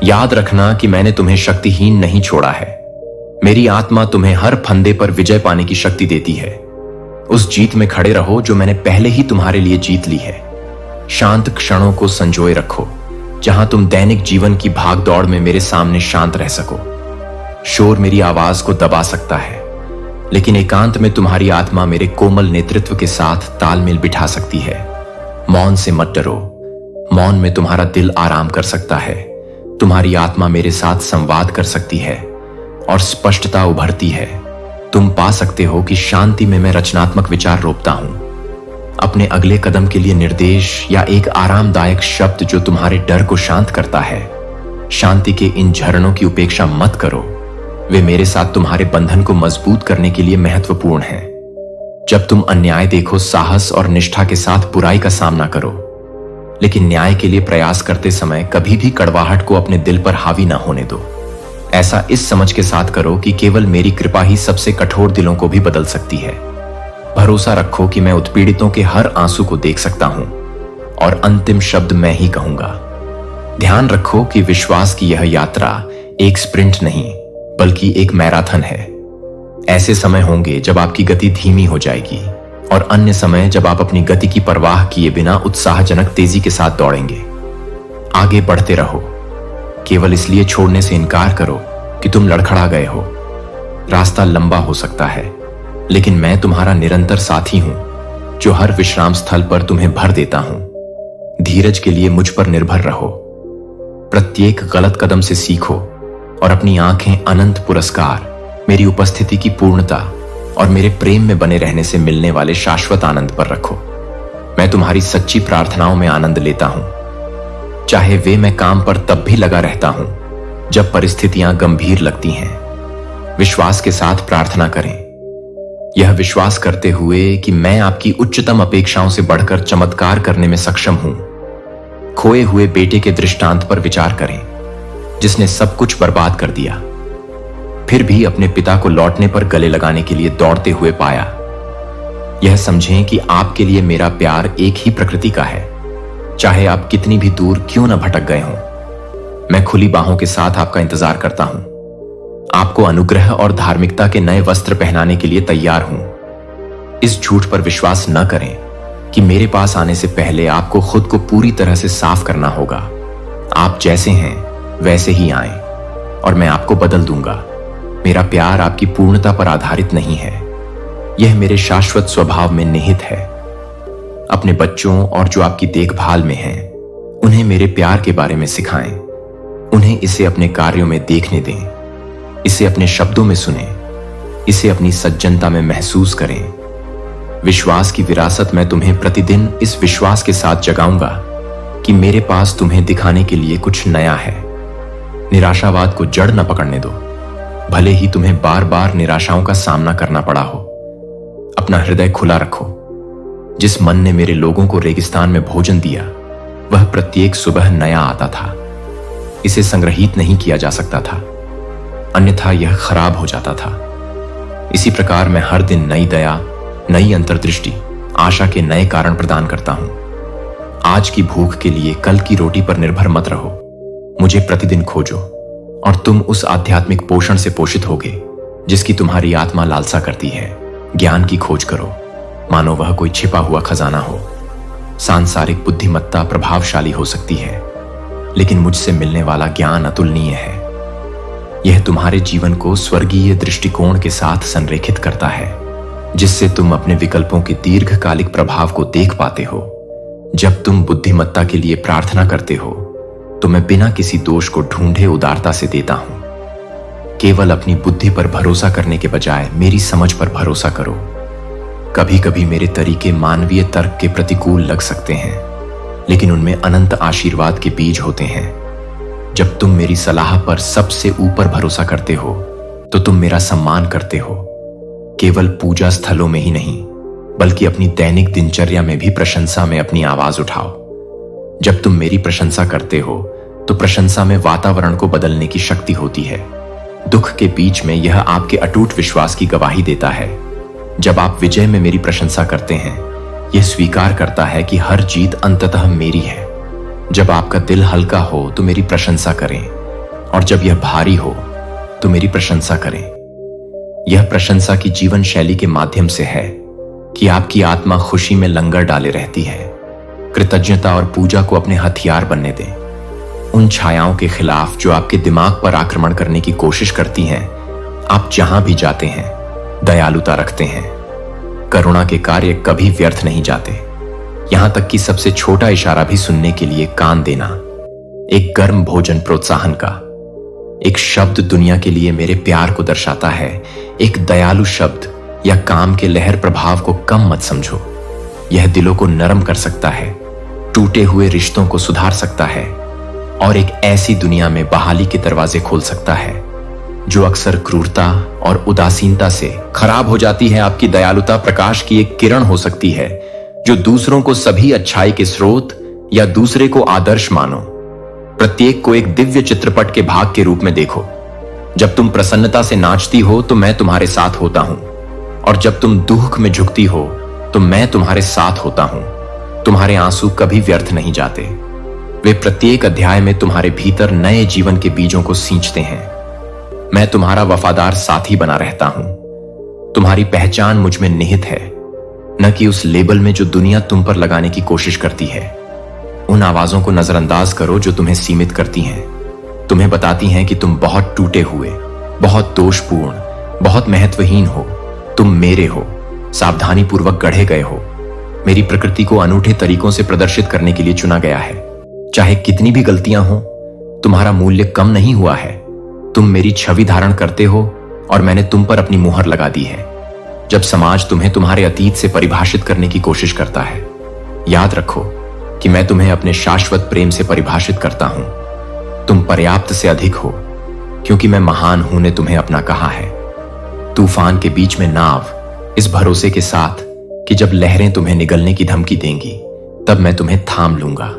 याद रखना कि मैंने तुम्हें शक्तिहीन नहीं छोड़ा है। मेरी आत्मा तुम्हें हर फंदे पर विजय पाने की शक्ति देती है। उस जीत में खड़े रहो जो मैंने पहले ही तुम्हारे लिए जीत ली है। शांत क्षणों को संजोए रखो, जहां तुम दैनिक जीवन की भाग दौड़ में मेरे सामने शांत रह सको। शोर मेरी आवाज को दबा सकता है, लेकिन एकांत में तुम्हारी आत्मा मेरे कोमल नेतृत्व के साथ तालमेल बिठा सकती है। मौन से मत डरो। मौन में तुम्हारा दिल आराम कर सकता है। तुम्हारी आत्मा मेरे साथ संवाद कर सकती है और स्पष्टता उभरती है। तुम पा सकते हो कि शांति में मैं रचनात्मक विचार रोपता हूं। अपने अगले कदम के लिए निर्देश या एक आरामदायक शब्द जो तुम्हारे डर को शांत करता है। शांति के इन झरनों की उपेक्षा मत करो। वे मेरे साथ तुम्हारे बंधन को मजबूत करने के लिए महत्वपूर्ण हैं। जब तुम अन्याय देखो, साहस और निष्ठा के साथ बुराई का सामना करो, लेकिन न्याय के लिए प्रयास करते समय कभी भी कड़वाहट को अपने दिल पर हावी ना होने दो। ऐसा इस समझ के साथ करो कि केवल मेरी कृपा ही सबसे कठोर दिलों को भी बदल सकती है। भरोसा रखो कि मैं उत्पीड़ितों के हर आंसू को देख सकता हूं और अंतिम शब्द मैं ही कहूंगा। ध्यान रखो कि विश्वास की यह यात्रा एक स्प्रिंट नहीं, बल्कि एक मैराथन है। ऐसे समय होंगे जब आपकी गति धीमी हो जाएगी और अन्य समय जब आप अपनी गति की परवाह किए बिना उत्साहजनक तेजी के साथ दौड़ेंगे। आगे बढ़ते रहो। केवल इसलिए छोड़ने से इनकार करो कि तुम लड़खड़ा गए हो। रास्ता लंबा हो सकता है, लेकिन मैं तुम्हारा निरंतर साथी हूं, जो हर विश्राम स्थल पर तुम्हें भर देता हूं। धीरज के लिए मुझ पर निर्भर रहो। प्रत्येक गलत कदम से सीखो और अपनी आंखें अनंत पुरस्कार, मेरी उपस्थिति की पूर्णता और मेरे प्रेम में बने रहने से मिलने वाले शाश्वत आनंद पर रखो। मैं तुम्हारी सच्ची प्रार्थनाओं में आनंद लेता हूं, चाहे वे मैं काम पर तब भी लगा रहता हूं जब परिस्थितियां गंभीर लगती हैं। विश्वास के साथ प्रार्थना करें, यह विश्वास करते हुए कि मैं आपकी उच्चतम अपेक्षाओं से बढ़कर चमत्कार करने में सक्षम हूं। खोए हुए बेटे के दृष्टांत पर विचार करें, जिसने सब कुछ बर्बाद कर दिया, फिर भी अपने पिता को लौटने पर गले लगाने के लिए दौड़ते हुए पाया। यह समझें कि आपके लिए मेरा प्यार एक ही प्रकृति का है, चाहे आप कितनी भी दूर क्यों न भटक गए हों। मैं खुली बाहों के साथ आपका इंतजार करता हूं। आपको अनुग्रह और धार्मिकता के नए वस्त्र पहनाने के लिए तैयार हूं। इस झूठ पर विश्वास न करें कि मेरे पास आने से पहले आपको खुद को पूरी तरह से साफ करना होगा। आप जैसे हैं वैसे ही आएं और मैं आपको बदल दूंगा। मेरा प्यार आपकी पूर्णता पर आधारित नहीं है, यह मेरे शाश्वत स्वभाव में निहित है। अपने बच्चों और जो आपकी देखभाल में हैं, उन्हें मेरे प्यार के बारे में सिखाएं। उन्हें इसे अपने कार्यों में देखने दें, इसे अपने शब्दों में सुनें, इसे अपनी सज्जनता में महसूस करें। विश्वास की विरासत मैं तुम्हें प्रतिदिन इस विश्वास के साथ जगाऊंगा कि मेरे पास तुम्हें दिखाने के लिए कुछ नया है। निराशावाद को जड़ न पकड़ने दो, भले ही तुम्हें बार बार निराशाओं का सामना करना पड़ा हो। अपना हृदय खुला रखो। जिस मन ने मेरे लोगों को रेगिस्तान में भोजन दिया, वह प्रत्येक सुबह नया आता था। इसे संग्रहित नहीं किया जा सकता था, अन्यथा यह खराब हो जाता था। इसी प्रकार मैं हर दिन नई दया, नई अंतर्दृष्टि, आशा के नए कारण प्रदान करता हूं। आज की भूख के लिए कल की रोटी पर निर्भर मत रहो। मुझे प्रतिदिन खोजो और तुम उस आध्यात्मिक पोषण से पोषित होगे जिसकी तुम्हारी आत्मा लालसा करती है। ज्ञान की खोज करो, मानो वह कोई छिपा हुआ खजाना हो। सांसारिक बुद्धिमत्ता प्रभावशाली हो सकती है, लेकिन मुझसे मिलने वाला ज्ञान अतुलनीय है। यह तुम्हारे जीवन को स्वर्गीय दृष्टिकोण के साथ संरेखित करता है, जिससे तुम अपने विकल्पों के दीर्घकालिक प्रभाव को देख पाते हो। जब तुम बुद्धिमत्ता के लिए प्रार्थना करते हो, तो मैं बिना किसी दोष को ढूंढे उदारता से देता हूं। केवल अपनी बुद्धि पर भरोसा करने के बजाय मेरी समझ पर भरोसा करो। कभी कभी मेरे तरीके मानवीय तर्क के प्रतिकूल लग सकते हैं, लेकिन उनमें अनंत आशीर्वाद के बीज होते हैं। जब तुम मेरी सलाह पर सबसे ऊपर भरोसा करते हो तो तुम मेरा सम्मान करते हो, केवल पूजा स्थलों में ही नहीं बल्कि अपनी दैनिक दिनचर्या में भी प्रशंसा में अपनी आवाज उठाओ। जब तुम मेरी प्रशंसा करते हो तो प्रशंसा में वातावरण को बदलने की शक्ति होती है। दुख के बीच में यह आपके अटूट विश्वास की गवाही देता है। जब आप विजय में मेरी प्रशंसा करते हैं, यह स्वीकार करता है कि हर जीत अंततः मेरी है। जब आपका दिल हल्का हो तो मेरी प्रशंसा करें, और जब यह भारी हो तो मेरी प्रशंसा करें। यह प्रशंसा की जीवन शैली के माध्यम से है कि आपकी आत्मा खुशी में लंगर डाले रहती है। कृतज्ञता और पूजा को अपने हथियार बनने दें। उन छायाओं के खिलाफ जो आपके दिमाग पर आक्रमण करने की कोशिश करती हैं, आप जहां भी जाते हैं दयालुता रखते हैं। करुणा के कार्य कभी व्यर्थ नहीं जाते, यहां तक कि सबसे छोटा इशारा भी सुनने के लिए कान देना। एक गर्म भोजन प्रोत्साहन का, एक शब्द दुनिया के लिए मेरे प्यार को दर्शाता है। एक दयालु शब्द या काम के लहर प्रभाव को कम मत समझो। यह दिलों को नरम कर सकता है, टूटे हुए रिश्तों को सुधार सकता है और एक ऐसी दुनिया में बहाली के दरवाजे खोल सकता है जो अक्सर क्रूरता और उदासीनता से खराब हो जाती है। आपकी दयालुता प्रकाश की एक किरण हो सकती है जो दूसरों को सभी अच्छाई के स्रोत या दूसरे को आदर्श मानो। प्रत्येक को एक दिव्य चित्रपट के भाग के रूप में देखो। जब तुम प्रसन्नता से नाचती हो तो मैं तुम्हारे साथ होता हूं, और जब तुम दुख में झुकती हो तो मैं तुम्हारे साथ होता हूं। तुम्हारे आंसू कभी व्यर्थ नहीं जाते, वे प्रत्येक अध्याय में तुम्हारे भीतर नए जीवन के बीजों को सींचते हैं। मैं तुम्हारा वफादार साथी बना रहता हूं। तुम्हारी पहचान मुझ में निहित है, न कि उस लेबल में जो दुनिया तुम पर लगाने की कोशिश करती है। उन आवाजों को नजरअंदाज करो जो तुम्हें सीमित करती हैं, तुम्हें बताती हैं कि तुम बहुत टूटे हुए, बहुत दोषपूर्ण, बहुत महत्वहीन हो। तुम मेरे हो, सावधानी पूर्वक गढ़े गए हो, मेरी प्रकृति को अनूठे तरीकों से प्रदर्शित करने के लिए चुना गया है। चाहे कितनी भी गलतियां हो, तुम्हारा मूल्य कम नहीं हुआ है। तुम मेरी छवि धारण करते हो और मैंने तुम पर अपनी मुहर लगा दी है। जब समाज तुम्हें तुम्हारे अतीत से परिभाषित करने की कोशिश करता है, याद रखो कि मैं तुम्हें अपने शाश्वत प्रेम से परिभाषित करता हूं। तुम पर्याप्त से अधिक हो, क्योंकि मैं महान हूं ने तुम्हें अपना कहा है। तूफान के बीच में नाव, इस भरोसे के साथ कि जब लहरें तुम्हें निगलने की धमकी देंगी तब मैं तुम्हें थाम लूंगा।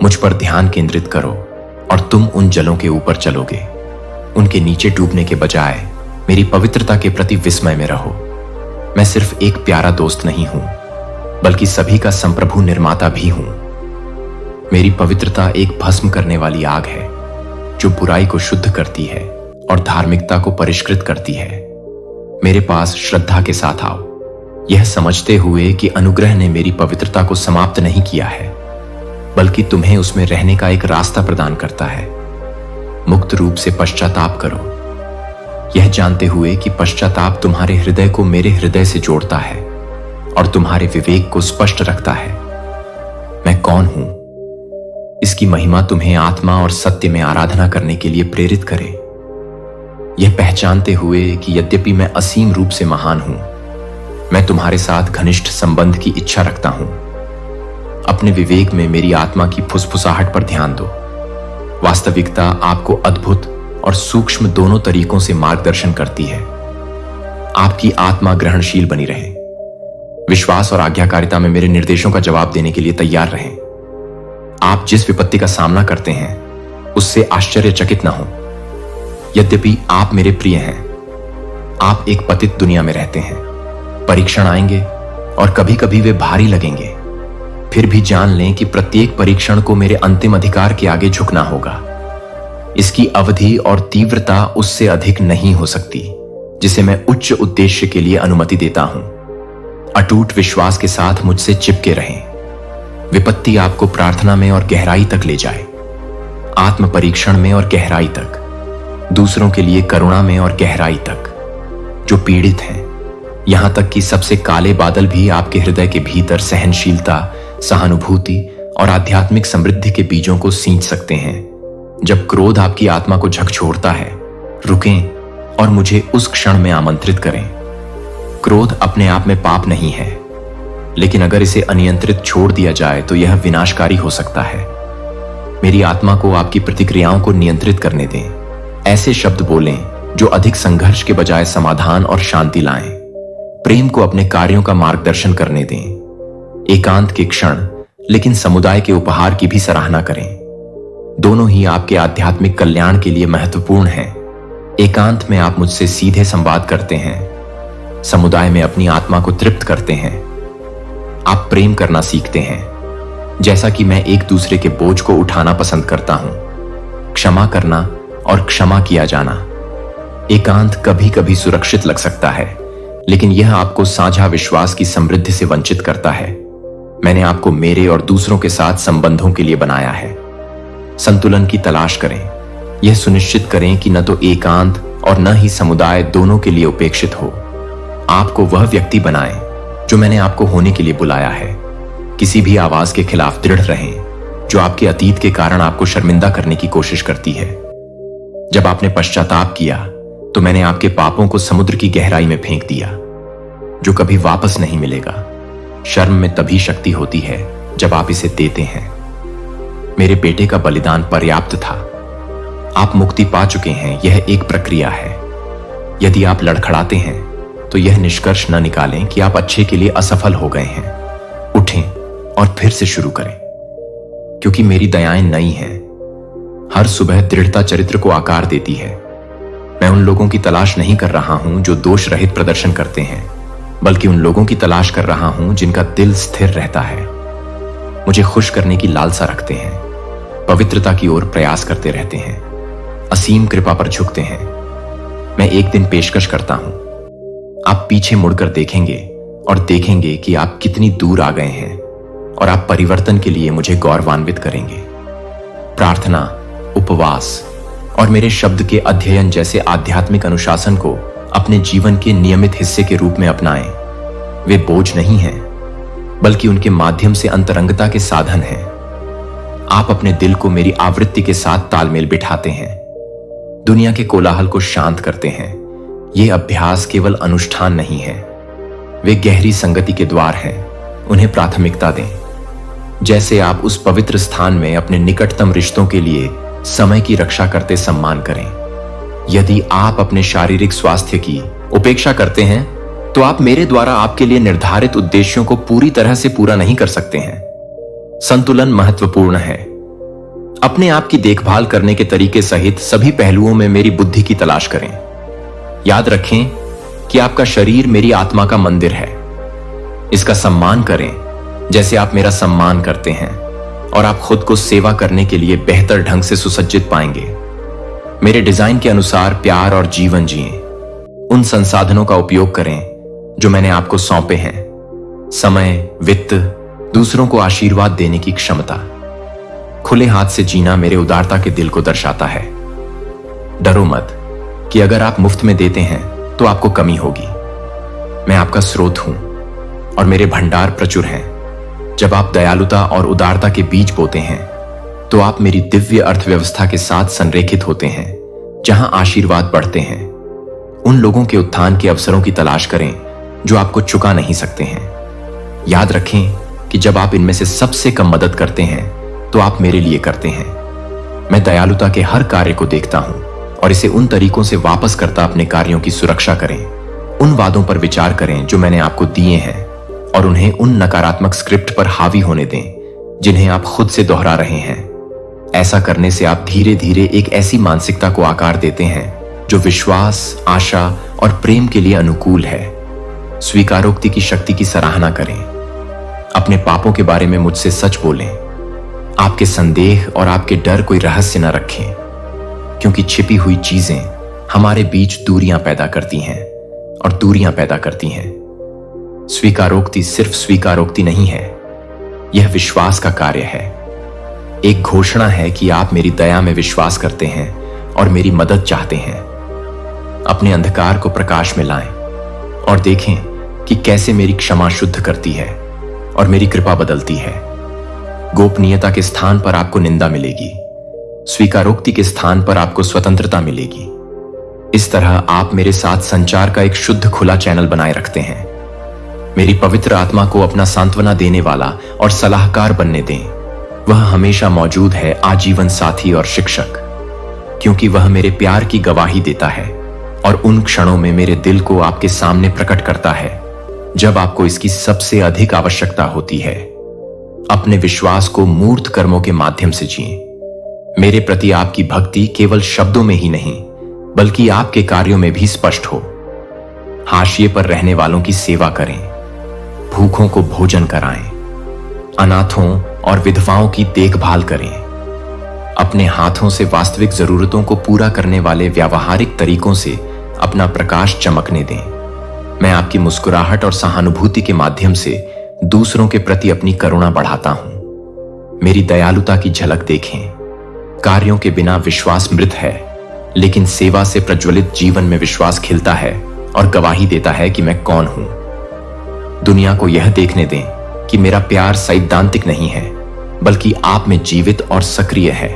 मुझ पर ध्यान केंद्रित करो और तुम उन जलों के ऊपर चलोगे। उनके नीचे डूबने के बजाय मेरी पवित्रता के प्रति विस्मय में रहो। मैं सिर्फ एक प्यारा दोस्त नहीं हूं, बल्कि सभी का संप्रभु निर्माता भी हूं। मेरी पवित्रता एक भस्म करने वाली आग है जो बुराई को शुद्ध करती है और धार्मिकता को परिष्कृत करती है। मेरे पास श्रद्धा के साथ आओ, यह समझते हुए कि अनुग्रह ने मेरी पवित्रता को समाप्त नहीं किया है, बल्कि तुम्हें उसमें रहने का एक रास्ता प्रदान करता है। मुक्त रूप से पश्चाताप करो, यह जानते हुए कि पश्चाताप तुम्हारे हृदय को मेरे हृदय से जोड़ता है और तुम्हारे विवेक को स्पष्ट रखता है। मैं कौन हूं, इसकी महिमा तुम्हें आत्मा और सत्य में आराधना करने के लिए प्रेरित करे। यह पहचानते हुए कि यद्यपि मैं असीम रूप से महान हूं, मैं तुम्हारे साथ घनिष्ठ संबंध की इच्छा रखता हूं। अपने विवेक में मेरी आत्मा की फुसफुसाहट पर ध्यान दो। वास्तविकता आपको अद्भुत और सूक्ष्म दोनों तरीकों से मार्गदर्शन करती है। आपकी आत्मा ग्रहणशील बनी रहे। विश्वास और आज्ञाकारिता में मेरे निर्देशों का जवाब देने के लिए तैयार रहें। आप जिस विपत्ति का सामना करते हैं उससे आश्चर्यचकित न हो। यद्यपि आप मेरे प्रिय हैं, आप एक पतित दुनिया में रहते हैं। परीक्षण आएंगे और कभी कभी वे भारी लगेंगे, फिर भी जान लें कि प्रत्येक परीक्षण को मेरे अंतिम अधिकार के आगे झुकना होगा। इसकी अवधि और तीव्रता उससे अधिक नहीं हो सकती जिसे मैं उच्च उद्देश्य के लिए अनुमति देता हूं। अटूट विश्वास के साथ मुझसे चिपके रहें। विपत्ति आपको प्रार्थना में और गहराई तक ले जाए, आत्म परीक्षण में और गहराई तक, दूसरों के लिए करुणा में और गहराई तक। जो पीड़ित हैं, यहां तक कि सबसे काले बादल भी आपके हृदय के भीतर सहनशीलता, सहानुभूति और आध्यात्मिक समृद्धि के बीजों को सींच सकते हैं। जब क्रोध आपकी आत्मा को झकझोरता है, रुकें और मुझे उस क्षण में आमंत्रित करें। क्रोध अपने आप में पाप नहीं है, लेकिन अगर इसे अनियंत्रित छोड़ दिया जाए तो यह विनाशकारी हो सकता है। मेरी आत्मा को आपकी प्रतिक्रियाओं को नियंत्रित करने दें। ऐसे शब्द बोलें जो अधिक संघर्ष के बजाय समाधान और शांति लाएं। प्रेम को अपने कार्यों का मार्गदर्शन करने दें। एकांत के क्षण लेकिन समुदाय के उपहार की भी सराहना करें। दोनों ही आपके आध्यात्मिक कल्याण के लिए महत्वपूर्ण हैं। एकांत में आप मुझसे सीधे संवाद करते हैं, समुदाय में अपनी आत्मा को तृप्त करते हैं। आप प्रेम करना सीखते हैं, जैसा कि मैं एक दूसरे के बोझ को उठाना पसंद करता हूं। क्षमा करना और क्षमा किया जाना। एकांत कभी कभी सुरक्षित लग सकता है, लेकिन यह आपको साझा विश्वास की समृद्धि से वंचित करता है। मैंने आपको मेरे और दूसरों के साथ संबंधों के लिए बनाया है। संतुलन की तलाश करें। यह सुनिश्चित करें कि न तो एकांत और न ही समुदाय दोनों के लिए उपेक्षित हो। आपको वह व्यक्ति बनाएं जो मैंने आपको होने के लिए बुलाया है। किसी भी आवाज के खिलाफ दृढ़ रहें जो आपके अतीत के कारण आपको शर्मिंदा करने की कोशिश करती है। जब आपने पश्चाताप किया तो मैंने आपके पापों को समुद्र की गहराई में फेंक दिया, जो कभी वापस नहीं मिलेगा। शर्म में तभी शक्ति होती है जब आप इसे देते हैं। मेरे बेटे का बलिदान पर्याप्त था। आप मुक्ति पा चुके हैं। यह एक प्रक्रिया है। यदि आप लड़खड़ाते हैं तो यह निष्कर्ष न निकालें कि आप अच्छे के लिए असफल हो गए हैं। उठें और फिर से शुरू करें, क्योंकि मेरी दयाएं नई हैं। हर सुबह दृढ़ता चरित्र को आकार देती है। मैं उन लोगों की तलाश नहीं कर रहा हूं जो दोष रहित प्रदर्शन करते हैं, बल्कि उन लोगों की तलाश कर रहा हूं जिनका दिल स्थिर रहता है, मुझे खुश करने की लालसा रखते हैं, पवित्रता की ओर प्रयास करते रहते हैं, असीम कृपा पर झुकते हैं। मैं एक दिन पेशकश करता हूं। आप पीछे मुड़कर देखेंगे और देखेंगे कि आप कितनी दूर आ गए हैं, और आप परिवर्तन के लिए मुझे गौरवान्वित करेंगे। प्रार्थना, उपवास और मेरे शब्द के अध्ययन जैसे आध्यात्मिक अनुशासन को अपने जीवन के नियमित हिस्से के रूप में अपनाएं। वे बोझ नहीं हैं, बल्कि उनके माध्यम से अंतरंगता के साधन हैं। आप अपने दिल को मेरी आवृत्ति के साथ तालमेल बिठाते हैं, दुनिया के कोलाहल को शांत करते हैं। ये अभ्यास केवल अनुष्ठान नहीं है, वे गहरी संगति के द्वार हैं। उन्हें प्राथमिकता दें। जैसे आप उस पवित्र स्थान में अपने निकटतम रिश्तों के लिए समय की रक्षा करते सम्मान करें। यदि आप अपने शारीरिक स्वास्थ्य की उपेक्षा करते हैं तो आप मेरे द्वारा आपके लिए निर्धारित उद्देश्यों को पूरी तरह से पूरा नहीं कर सकते हैं। संतुलन महत्वपूर्ण है। अपने आप की देखभाल करने के तरीके सहित सभी पहलुओं में मेरी बुद्धि की तलाश करें। याद रखें कि आपका शरीर मेरी आत्मा का मंदिर है। इसका सम्मान करें जैसे आप मेरा सम्मान करते हैं, और आप खुद को सेवा करने के लिए बेहतर ढंग से सुसज्जित पाएंगे। मेरे डिजाइन के अनुसार प्यार और जीवन जिएं। उन संसाधनों का उपयोग करें जो मैंने आपको सौंपे हैं। समय, वित्त, दूसरों को आशीर्वाद देने की क्षमता। खुले हाथ से जीना मेरे उदारता के दिल को दर्शाता है। डरो मत कि अगर आप मुफ्त में देते हैं तो आपको कमी होगी। मैं आपका स्रोत हूं और मेरे भंडार प्रचुर हैं। जब आप दयालुता और उदारता के बीज बोते हैं तो आप मेरी दिव्य अर्थव्यवस्था के साथ संरेखित होते हैं, जहां आशीर्वाद बढ़ते हैं। उन लोगों के उत्थान के अवसरों की तलाश करें जो आपको चुका नहीं सकते हैं। याद रखें कि जब आप इनमें से सबसे कम मदद करते हैं तो आप मेरे लिए करते हैं। मैं दयालुता के हर कार्य को देखता हूं और इसे उन तरीकों से वापस करता अपने कार्यों की सुरक्षा करें। उन वादों पर विचार करें जो मैंने आपको दिए हैं, और उन्हें उन नकारात्मक स्क्रिप्ट पर हावी होने दें जिन्हें आप खुद से दोहरा रहे हैं। ऐसा करने से आप धीरे धीरे एक ऐसी मानसिकता को आकार देते हैं जो विश्वास, आशा और प्रेम के लिए अनुकूल है। स्वीकारोक्ति की शक्ति की सराहना करें। अपने पापों के बारे में मुझसे सच बोलें। आपके संदेह और आपके डर कोई रहस्य न रखें, क्योंकि छिपी हुई चीजें हमारे बीच दूरियां पैदा करती हैं और दूरियां पैदा करती हैं। स्वीकारोक्ति सिर्फ स्वीकारोक्ति नहीं है, यह विश्वास का कार्य है। एक घोषणा है कि आप मेरी दया में विश्वास करते हैं और मेरी मदद चाहते हैं। अपने अंधकार को प्रकाश में लाएं और देखें कि कैसे मेरी क्षमा शुद्ध करती है और मेरी कृपा बदलती है। गोपनीयता के स्थान पर आपको निंदा मिलेगी, स्वीकारोक्ति के स्थान पर आपको स्वतंत्रता मिलेगी। इस तरह आप मेरे साथ संचार का एक शुद्ध खुला चैनल बनाए रखते हैं। मेरी पवित्र आत्मा को अपना सांत्वना देने वाला और सलाहकार बनने दें। वह हमेशा मौजूद है, आजीवन साथी और शिक्षक, क्योंकि वह मेरे प्यार की गवाही देता है और उन क्षणों में मेरे दिल को आपके सामने प्रकट करता है जब आपको इसकी सबसे अधिक आवश्यकता होती है। अपने विश्वास को मूर्त कर्मों के माध्यम से जिएं। मेरे प्रति आपकी भक्ति केवल शब्दों में ही नहीं बल्कि आपके कार्यों में भी स्पष्ट हो। हाशिए पर रहने वालों की सेवा करें, भूखों को भोजन कराएं, अनाथों और विधवाओं की देखभाल करें। अपने हाथों से वास्तविक जरूरतों को पूरा करने वाले व्यावहारिक तरीकों से अपना प्रकाश चमकने दें। मैं आपकी मुस्कुराहट और सहानुभूति के माध्यम से दूसरों के प्रति अपनी करुणा बढ़ाता हूं। मेरी दयालुता की झलक देखें। कार्यों के बिना विश्वास मृत है, लेकिन सेवा से प्रज्वलित जीवन में विश्वास खिलता है और गवाही देता है कि मैं कौन हूं। दुनिया को यह देखने दें कि मेरा प्यार सैद्धांतिक नहीं है बल्कि आप में जीवित और सक्रिय है।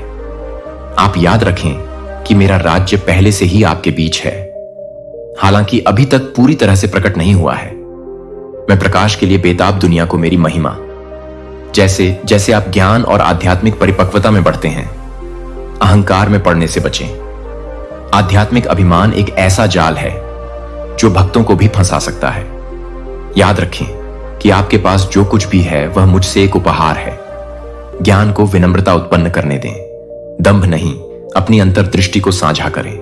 आप याद रखें कि मेरा राज्य पहले से ही आपके बीच है, हालांकि अभी तक पूरी तरह से प्रकट नहीं हुआ है। मैं प्रकाश के लिए बेताब दुनिया को मेरी महिमा। जैसे जैसे आप ज्ञान और आध्यात्मिक परिपक्वता में बढ़ते हैं, अहंकार में पड़ने से बचें। आध्यात्मिक अभिमान एक ऐसा जाल है जो भक्तों को भी फंसा सकता है। याद रखें कि आपके पास जो कुछ भी है वह मुझसे एक उपहार है। ज्ञान को विनम्रता उत्पन्न करने दें, दंभ नहीं, अपनी अंतर्दृष्टि को साझा करें।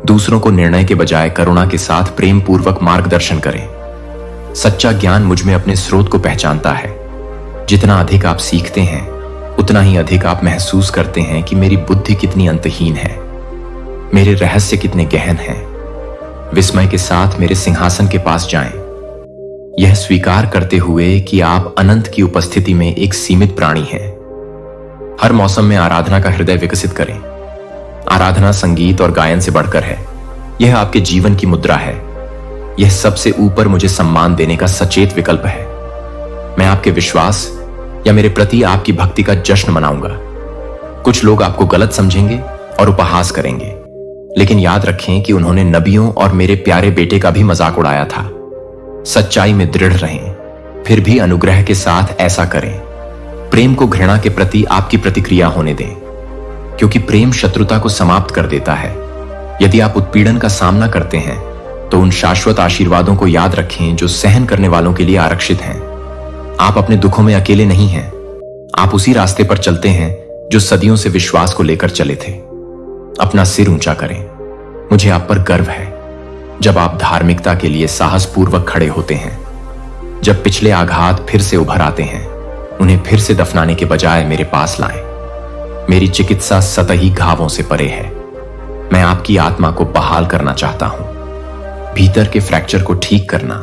दूसरों को निर्णय के बजाय करुणा के साथ प्रेम पूर्वक मार्गदर्शन करें। सच्चा ज्ञान मुझ में अपने स्रोत को पहचानता है। जितना अधिक आप सीखते हैं उतना ही अधिक आप महसूस करते हैं कि मेरी बुद्धि कितनी अंतहीन है, मेरे रहस्य कितने गहन हैं। विस्मय के साथ मेरे सिंहासन के पास जाएं, यह स्वीकार करते हुए कि आप अनंत की उपस्थिति में एक सीमित प्राणी हैं। हर मौसम में आराधना का हृदय विकसित करें। आराधना संगीत और गायन से बढ़कर है। यह आपके जीवन की मुद्रा है। यह सबसे ऊपर मुझे सम्मान देने का सचेत विकल्प है। मैं आपके विश्वास या मेरे प्रति आपकी भक्ति का जश्न मनाऊंगा। कुछ लोग आपको गलत समझेंगे और उपहास करेंगे, लेकिन याद रखें कि उन्होंने नबियों और मेरे प्यारे बेटे का भी मजाक उड़ाया था। सच्चाई में दृढ़ रहें, फिर भी अनुग्रह के साथ ऐसा करें। प्रेम को घृणा के प्रति आपकी प्रतिक्रिया होने दें, क्योंकि प्रेम शत्रुता को समाप्त कर देता है। यदि आप उत्पीड़न का सामना करते हैं तो उन शाश्वत आशीर्वादों को याद रखें जो सहन करने वालों के लिए आरक्षित हैं। आप अपने दुखों में अकेले नहीं हैं। आप उसी रास्ते पर चलते हैं जो सदियों से विश्वास को लेकर चले थे। अपना सिर ऊंचा करें। मुझे आप पर गर्व है जब आप धार्मिकता के लिए साहसपूर्वक खड़े होते हैं। जब पिछले आघात फिर से उभर आते हैं, उन्हें फिर से दफनाने के बजाय मेरे पास लाएं। मेरी चिकित्सा सतही घावों से परे है। मैं आपकी आत्मा को बहाल करना चाहता हूं, भीतर के फ्रैक्चर को ठीक करना।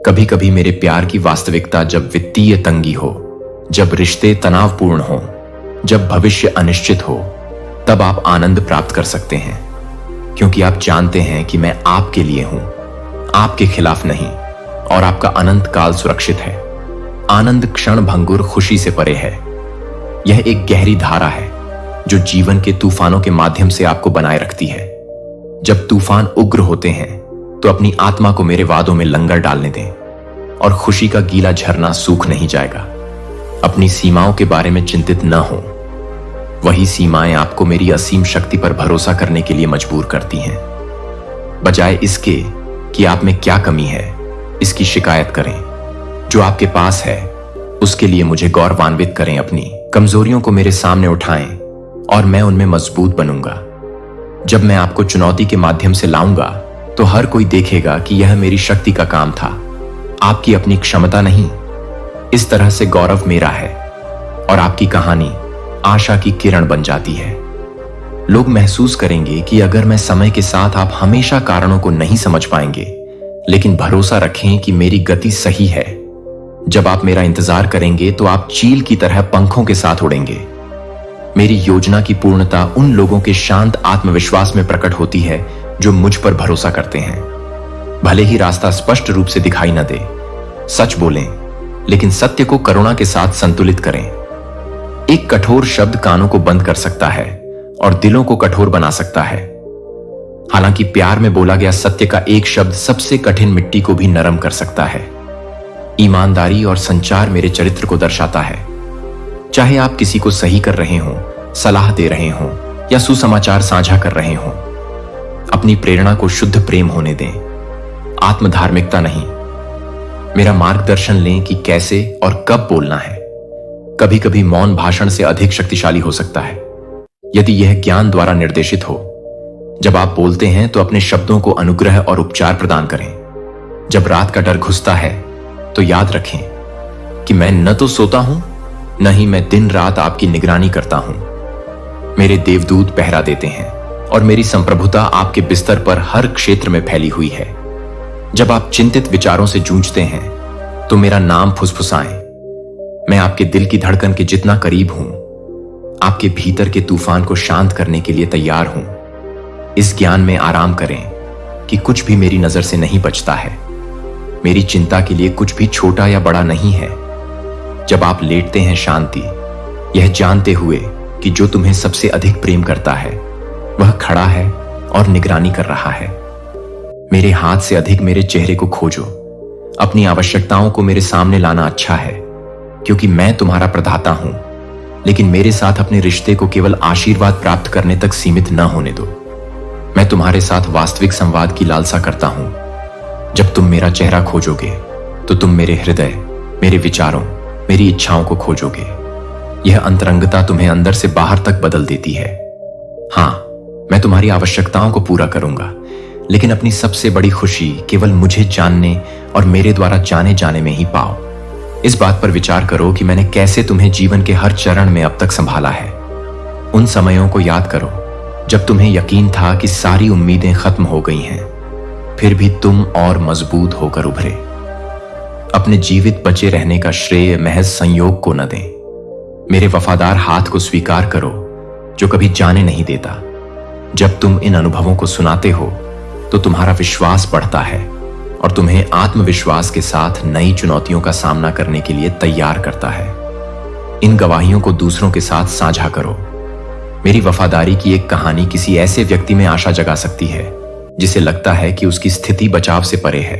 कभी कभी मेरे प्यार की वास्तविकता जब वित्तीय तंगी हो, जब रिश्ते तनावपूर्ण हो, जब भविष्य अनिश्चित हो, तब आप आनंद प्राप्त कर सकते हैं, क्योंकि आप जानते हैं कि मैं आपके लिए हूं, आपके खिलाफ नहीं, और आपका अनंत काल सुरक्षित है। आनंद क्षण भंगुर खुशी से परे है। यह एक गहरी धारा है जो जीवन के तूफानों के माध्यम से आपको बनाए रखती है। जब तूफान उग्र होते हैं तो अपनी आत्मा को मेरे वादों में लंगर डालने दें, और खुशी का गीला झरना सूख नहीं जाएगा। अपनी सीमाओं के बारे में चिंतित न हो। वही सीमाएं आपको मेरी असीम शक्ति पर भरोसा करने के लिए मजबूर करती हैं। बजाय इसके कि आप में क्या कमी है, इसकी शिकायत करें। जो आपके पास है उसके लिए मुझे गौरवान्वित करें। अपनी कमजोरियों को मेरे सामने उठाएं और मैं उनमें मजबूत बनूंगा। जब मैं आपको चुनौती के माध्यम से लाऊंगा तो हर कोई देखेगा कि यह मेरी शक्ति का काम था, आपकी अपनी क्षमता नहीं। इस तरह से गौरव मेरा है और आपकी कहानी आशा की किरण बन जाती है। लोग महसूस करेंगे कि अगर मैं समय के साथ आप हमेशा कारणों को नहीं समझ पाएंगे, लेकिन भरोसा रखें कि मेरी गति सही है। जब आप मेरा इंतजार करेंगे तो आप चील की तरह पंखों के साथ उड़ेंगे। मेरी योजना की पूर्णता उन लोगों के शांत आत्मविश्वास में प्रकट होती है जो मुझ पर भरोसा करते हैं। भले ही रास्ता स्पष्ट रूप से दिखाई न दे, सच बोलें, लेकिन सत्य को करुणा के साथ संतुलित करें। एक कठोर शब्द कानों को बंद कर सकता है और दिलों को कठोर बना सकता है। हालांकि प्यार में बोला गया सत्य का एक शब्द सबसे कठिन मिट्टी को भी नरम कर सकता है। ईमानदारी और संचार मेरे चरित्र को दर्शाता है। चाहे आप किसी को सही कर रहे हों, सलाह दे रहे हों या सुसमाचार साझा कर रहे हों, अपनी प्रेरणा को शुद्ध प्रेम होने दें, आत्मधार्मिकता नहीं। मेरा मार्गदर्शन लें कि कैसे और कब बोलना है। कभी कभी मौन भाषण से अधिक शक्तिशाली हो सकता है, यदि यह ज्ञान द्वारा निर्देशित हो। जब आप बोलते हैं तो अपने शब्दों को अनुग्रह और उपचार प्रदान करें। जब रात का डर घुसता है तो याद रखें कि मैं न तो सोता हूं, न ही मैं दिन रात आपकी निगरानी करता हूं। मेरे देवदूत पहरा देते हैं और मेरी संप्रभुता आपके बिस्तर पर हर क्षेत्र में फैली हुई है। जब आप चिंतित विचारों से जूझते हैं तो मेरा नाम फुसफुसाएं। मैं आपके दिल की धड़कन के जितना करीब हूं, आपके भीतर के तूफान को शांत करने के लिए तैयार हूं। इस ज्ञान में आराम करें कि कुछ भी मेरी नजर से नहीं बचता है। मेरी चिंता के लिए कुछ भी छोटा या बड़ा नहीं है। जब आप लेटते हैं शांति, यह जानते हुए कि जो तुम्हें सबसे अधिक प्रेम करता है वह खड़ा है और निगरानी कर रहा है। मेरे हाथ से अधिक मेरे चेहरे को खोजो। अपनी आवश्यकताओं को मेरे सामने लाना अच्छा है, क्योंकि मैं तुम्हारा प्रदाता हूं, लेकिन मेरे साथ अपने रिश्ते को केवल आशीर्वाद प्राप्त करने तक सीमित न होने दो। मैं तुम्हारे साथ वास्तविक संवाद की लालसा करता हूं। जब तुम मेरा चेहरा खोजोगे तो तुम मेरे हृदय, मेरे विचारों, मेरी इच्छाओं को खोजोगे। यह अंतरंगता तुम्हें अंदर से बाहर तक बदल देती है। हां, मैं तुम्हारी आवश्यकताओं को पूरा करूंगा, लेकिन अपनी सबसे बड़ी खुशी केवल मुझे जानने और मेरे द्वारा जाने जाने में ही पाओ। इस बात पर विचार करो कि मैंने कैसे तुम्हें जीवन के हर चरण में अब तक संभाला है। उन समयों को याद करो जब तुम्हें यकीन था कि सारी उम्मीदें खत्म हो गई हैं, फिर भी तुम और मजबूत होकर उभरे। अपने जीवित बचे रहने का श्रेय महज संयोग को न दें। मेरे वफादार हाथ को स्वीकार करो जो कभी जाने नहीं देता। जब तुम इन अनुभवों को सुनाते हो तो तुम्हारा विश्वास बढ़ता है और तुम्हें आत्मविश्वास के साथ नई चुनौतियों का सामना करने के लिए तैयार करता है। इन गवाहियों को दूसरों के साथ साझा करो। मेरी वफादारी की एक कहानी किसी ऐसे व्यक्ति में आशा जगा सकती है जिसे लगता है कि उसकी स्थिति बचाव से परे है।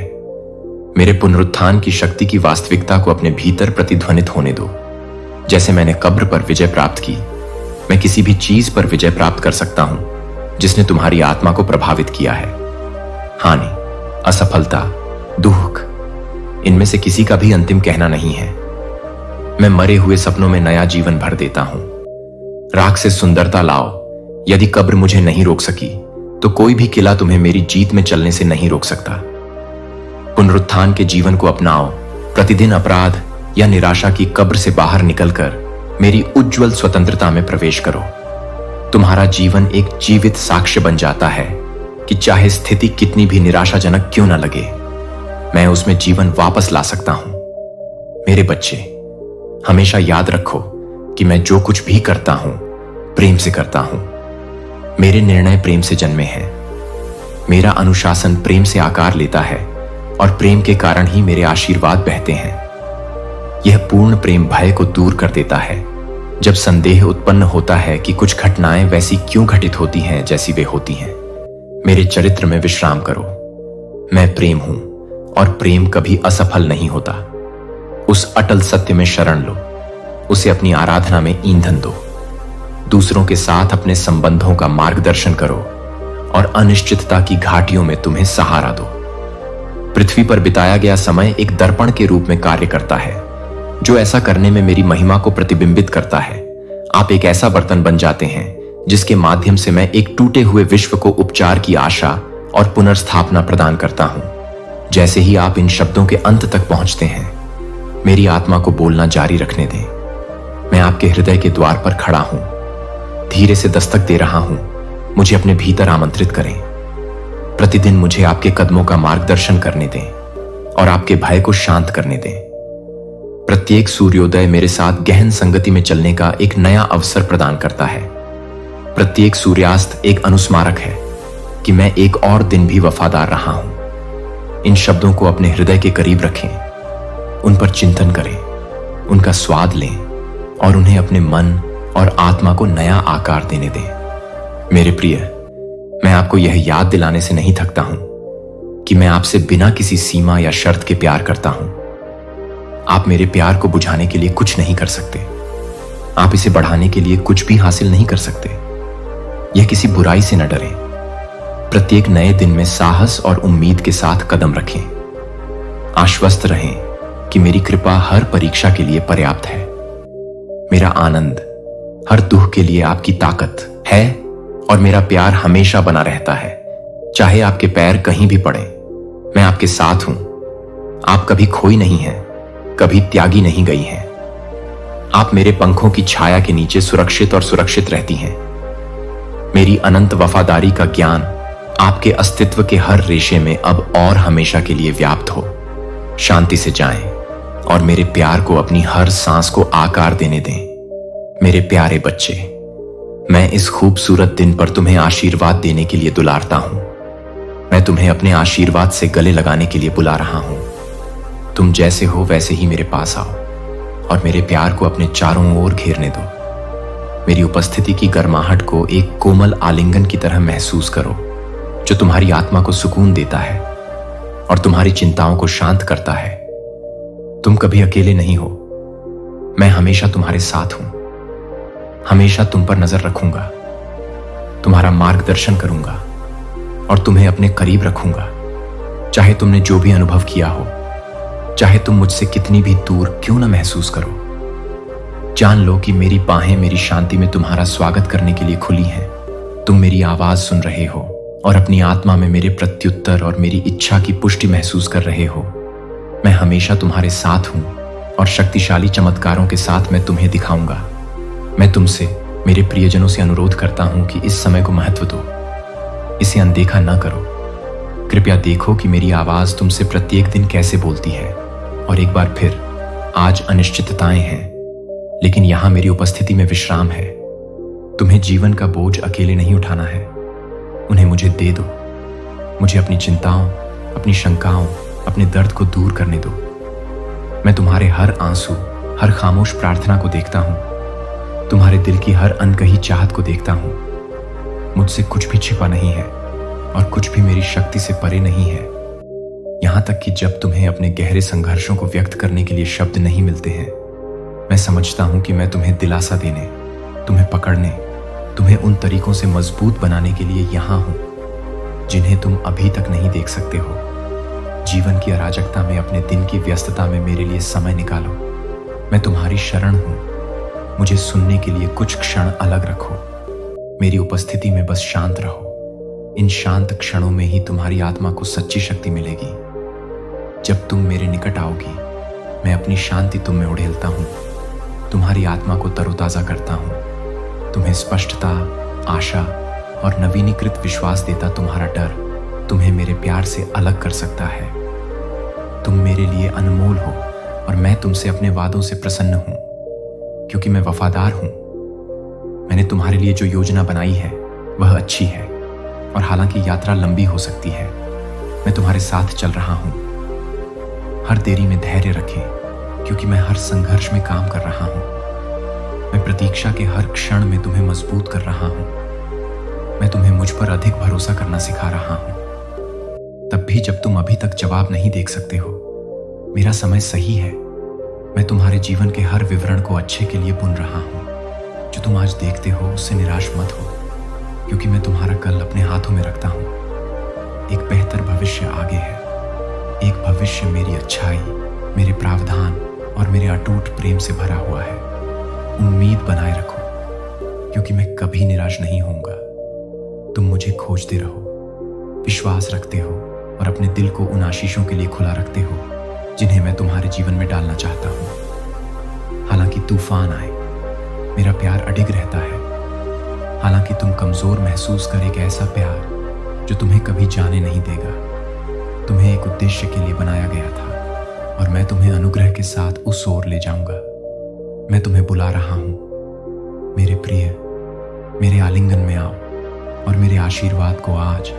मेरे पुनरुत्थान की शक्ति की वास्तविकता को अपने भीतर प्रतिध्वनित होने दो। जैसे मैंने कब्र पर विजय प्राप्त की, मैं किसी भी चीज पर विजय प्राप्त कर सकता हूं जिसने तुम्हारी आत्मा को प्रभावित किया है। हानि, असफलता, दुख, इनमें से किसी का भी अंतिम कहना नहीं है। मैं मरे हुए सपनों में नया जीवन भर देता हूं। राख से सुंदरता लाओ। यदि कब्र मुझे नहीं रोक सकी तो कोई भी किला तुम्हें मेरी जीत में चलने से नहीं रोक सकता। पुनरुत्थान के जीवन को अपनाओ। प्रतिदिन अपराध या निराशा की कब्र से बाहर निकलकर मेरी उज्जवल स्वतंत्रता में प्रवेश करो। तुम्हारा जीवन एक जीवित साक्ष्य बन जाता है कि चाहे स्थिति कितनी भी निराशाजनक क्यों न लगे, मैं उसमें जीवन वापस ला सकता हूं। मेरे बच्चे, हमेशा याद रखो कि मैं जो कुछ भी करता हूं प्रेम से करता हूं। मेरे निर्णय प्रेम से जन्मे हैं। मेरा अनुशासन प्रेम से आकार लेता है और प्रेम के कारण ही मेरे आशीर्वाद बहते हैं। यह पूर्ण प्रेम भय को दूर कर देता है। जब संदेह उत्पन्न होता है कि कुछ घटनाएं वैसी क्यों घटित होती हैं जैसी वे होती हैं, मेरे चरित्र में विश्राम करो। मैं प्रेम हूं और प्रेम कभी असफल नहीं होता। उस अटल सत्य में शरण लो। उसे अपनी आराधना में ईंधन दो। दूसरों के साथ अपने संबंधों का मार्गदर्शन करो और अनिश्चितता की घाटियों में तुम्हें सहारा दो। पृथ्वी पर बिताया गया समय एक दर्पण के रूप में कार्य करता है जो ऐसा करने में मेरी महिमा को प्रतिबिंबित करता है। आप एक ऐसा बर्तन बन जाते हैं जिसके माध्यम से मैं एक टूटे हुए विश्व को उपचार की आशा और पुनर्स्थापना प्रदान करता हूं। जैसे ही आप इन शब्दों के अंत तक पहुंचते हैं, मेरी आत्मा को बोलना जारी रखने दें। मैं आपके हृदय के द्वार पर खड़ा हूं, धीरे से दस्तक दे रहा हूं। मुझे अपने भीतर आमंत्रित करें। प्रतिदिन मुझे आपके कदमों का मार्गदर्शन करने दें और आपके भय को शांत करने दें। प्रत्येक सूर्योदय मेरे साथ गहन संगति में चलने का एक नया अवसर प्रदान करता है। प्रत्येक सूर्यास्त एक अनुस्मारक है कि मैं एक और दिन भी वफादार रहा हूं। इन शब्दों को अपने हृदय के करीब रखें, उन पर चिंतन करें, उनका स्वाद लें और उन्हें अपने मन और आत्मा को नया आकार देने दें। मेरे प्रिय, मैं आपको यह याद दिलाने से नहीं थकता हूं कि मैं आपसे बिना किसी सीमा या शर्त के प्यार करता हूं। आप मेरे प्यार को बुझाने के लिए कुछ नहीं कर सकते। आप इसे बढ़ाने के लिए कुछ भी हासिल नहीं कर सकते। यह किसी बुराई से न डरें। प्रत्येक नए दिन में साहस और उम्मीद के साथ कदम रखें। आश्वस्त रहें कि मेरी कृपा हर परीक्षा के लिए पर्याप्त है। मेरा आनंद हर दुख के लिए आपकी ताकत है और मेरा प्यार हमेशा बना रहता है, चाहे आपके पैर कहीं भी पड़े। मैं आपके साथ हूं। आप कभी खोई नहीं हैं, कभी त्यागी नहीं गई हैं। आप मेरे पंखों की छाया के नीचे सुरक्षित और सुरक्षित रहती हैं। मेरी अनंत वफादारी का ज्ञान आपके अस्तित्व के हर रेशे में अब और हमेशा के लिए व्याप्त हो। शांति से जाएं और मेरे प्यार को अपनी हर सांस को आकार देने दें। मेरे प्यारे बच्चे, मैं इस खूबसूरत दिन पर तुम्हें आशीर्वाद देने के लिए दुलारता हूं। मैं तुम्हें अपने आशीर्वाद से गले लगाने के लिए बुला रहा हूं। तुम जैसे हो वैसे ही मेरे पास आओ और मेरे प्यार को अपने चारों ओर घेरने दो। मेरी उपस्थिति की गर्माहट को एक कोमल आलिंगन की तरह महसूस करो, जो तुम्हारी आत्मा को सुकून देता है और तुम्हारी चिंताओं को शांत करता है। तुम कभी अकेले नहीं हो। मैं हमेशा तुम्हारे साथ हूं। हमेशा तुम पर नजर रखूंगा, तुम्हारा मार्गदर्शन करूंगा और तुम्हें अपने करीब रखूंगा। चाहे तुमने जो भी अनुभव किया हो, चाहे तुम मुझसे कितनी भी दूर क्यों न महसूस करो, जान लो कि मेरी बाहें मेरी शांति में तुम्हारा स्वागत करने के लिए खुली हैं। तुम मेरी आवाज सुन रहे हो और अपनी आत्मा में मेरे प्रत्युत्तर और मेरी इच्छा की पुष्टि महसूस कर रहे हो। मैं हमेशा तुम्हारे साथ हूं और शक्तिशाली चमत्कारों के साथ मैं तुम्हें दिखाऊंगा। मैं तुमसे, मेरे प्रियजनों से अनुरोध करता हूं कि इस समय को महत्व दो। इसे अनदेखा न करो। कृपया देखो कि मेरी आवाज तुमसे प्रत्येक दिन कैसे बोलती है। और एक बार फिर, आज अनिश्चितताएं हैं, लेकिन यहां मेरी उपस्थिति में विश्राम है। तुम्हें जीवन का बोझ अकेले नहीं उठाना है। उन्हें मुझे दे दो। मुझे अपनी चिंताओं, अपनी शंकाओं, अपने दर्द को दूर करने दो। मैं तुम्हारे हर आंसू, हर खामोश प्रार्थना को देखता हूं। तुम्हारे दिल की हर अनकही चाहत को देखता हूं। मुझसे कुछ भी छिपा नहीं है और कुछ भी मेरी शक्ति से परे नहीं है। यहां तक कि जब तुम्हें अपने गहरे संघर्षों को व्यक्त करने के लिए शब्द नहीं मिलते हैं, मैं समझता हूं कि मैं तुम्हें दिलासा देने, तुम्हें पकड़ने, तुम्हें उन तरीकों से मजबूत बनाने के लिए यहां हूं जिन्हें तुम अभी तक नहीं देख सकते हो। जीवन की अराजकता में, अपने दिन की व्यस्तता में मेरे लिए समय निकालो। मैं तुम्हारी शरण हूं। मुझे सुनने के लिए कुछ क्षण अलग रखो। मेरी उपस्थिति में बस शांत रहो। इन शांत क्षणों में ही तुम्हारी आत्मा को सच्ची शक्ति मिलेगी। जब तुम मेरे निकट आओगी, मैं अपनी शांति तुम में उड़ेलता हूं। तुम्हारी आत्मा को तरोताजा करता हूं। तुम्हें स्पष्टता, आशा और नवीनीकृत विश्वास देता तुम्हारा डर तुम्हें मेरे प्यार से अलग कर सकता है। तुम मेरे लिए अनमोल हो और मैं तुमसे अपने वादों से प्रसन्न हूं, क्योंकि मैं वफादार हूं। मैंने तुम्हारे लिए जो योजना बनाई है वह अच्छी है, और हालांकि यात्रा लंबी हो सकती है, मैं तुम्हारे साथ चल रहा हूं। हर देरी में धैर्य रखें, क्योंकि मैं हर संघर्ष में काम कर रहा हूं। मैं प्रतीक्षा के हर क्षण में तुम्हें मजबूत कर रहा हूं। मैं तुम्हें मुझ पर अधिक भरोसा करना सिखा रहा हूं। तब भी जब तुम अभी तक जवाब नहीं देख सकते हो, मेरा समय सही है। मैं तुम्हारे जीवन के हर विवरण को अच्छे के लिए बुन रहा हूं। जो तुम आज देखते हो उससे निराश मत हो, क्योंकि मैं तुम्हारा कल अपने हाथों में रखता हूं। एक बेहतर भविष्य आगे है। एक भविष्य मेरी अच्छाई, मेरे प्रावधान और मेरे अटूट प्रेम से भरा हुआ है। उम्मीद बनाए रखो, क्योंकि मैं कभी निराश नहीं होऊंगा। तुम मुझे खोजते रहो, विश्वास रखते हो और अपने दिल को उन आशीषों के लिए खुला रखते हो जिन्हें मैं तुम्हारे जीवन में डालना चाहता हूं। हालांकि तूफान आए, मेरा प्यार अडिग रहता है। हालांकि तुम कमजोर महसूस कर एक ऐसा प्यार जो तुम्हें कभी जाने नहीं देगा। तुम्हें एक उद्देश्य के लिए बनाया गया था और मैं तुम्हें अनुग्रह के साथ उस ओर ले जाऊंगा। मैं तुम्हें बुला रहा हूं। मेरे प्रिय, मेरे आलिंगन में आओ और मेरे आशीर्वाद को आज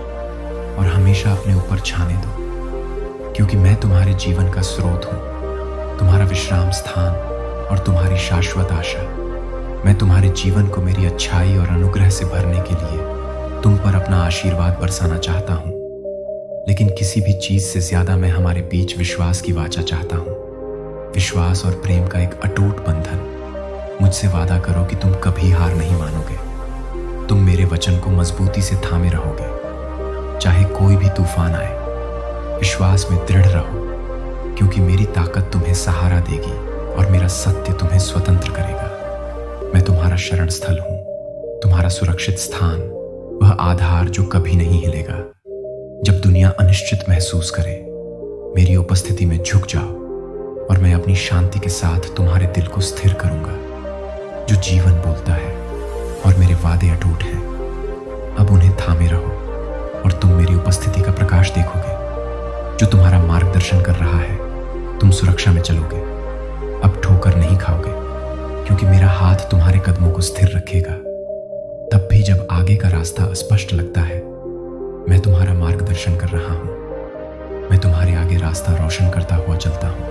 और हमेशा अपने ऊपर छाने दो, क्योंकि मैं तुम्हारे जीवन का स्रोत हूं, तुम्हारा विश्राम स्थान और तुम्हारी शाश्वत आशा। मैं तुम्हारे जीवन को मेरी अच्छाई और अनुग्रह से भरने के लिए तुम पर अपना आशीर्वाद बरसाना चाहता हूं, लेकिन किसी भी चीज से ज्यादा मैं हमारे बीच विश्वास की वाचा चाहता हूं। विश्वास और प्रेम का एक अटूट बंधन। मुझसे वादा करो कि तुम कभी हार नहीं मानोगे। तुम मेरे वचन को मजबूती से थामे रहोगे, चाहे कोई भी तूफान आए। विश्वास में दृढ़ रहो, क्योंकि मेरी ताकत तुम्हें सहारा देगी और मेरा सत्य तुम्हें स्वतंत्र करेगा। मैं तुम्हारा शरण स्थल हूं, तुम्हारा सुरक्षित स्थान, वह आधार जो कभी नहीं हिलेगा। जब दुनिया अनिश्चित महसूस करे, मेरी उपस्थिति में झुक जाओ और मैं अपनी शांति के साथ तुम्हारे दिल को स्थिर करूंगा। जो जीवन बोलता है और मेरे वादे अटूट हैं, अब उन्हें थामे रहो और तुम मेरी उपस्थिति का प्रकाश देखोगे। जो तुम्हारा मार्गदर्शन कर रहा है, तुम सुरक्षा में चलोगे, अब ठोकर नहीं खाओगे, क्योंकि मेरा हाथ तुम्हारे कदमों को स्थिर रखेगा। तब भी जब आगे का रास्ता अस्पष्ट लगता है, मैं तुम्हारा मार्गदर्शन कर रहा हूं। मैं तुम्हारे आगे रास्ता रोशन करता हुआ चलता हूं,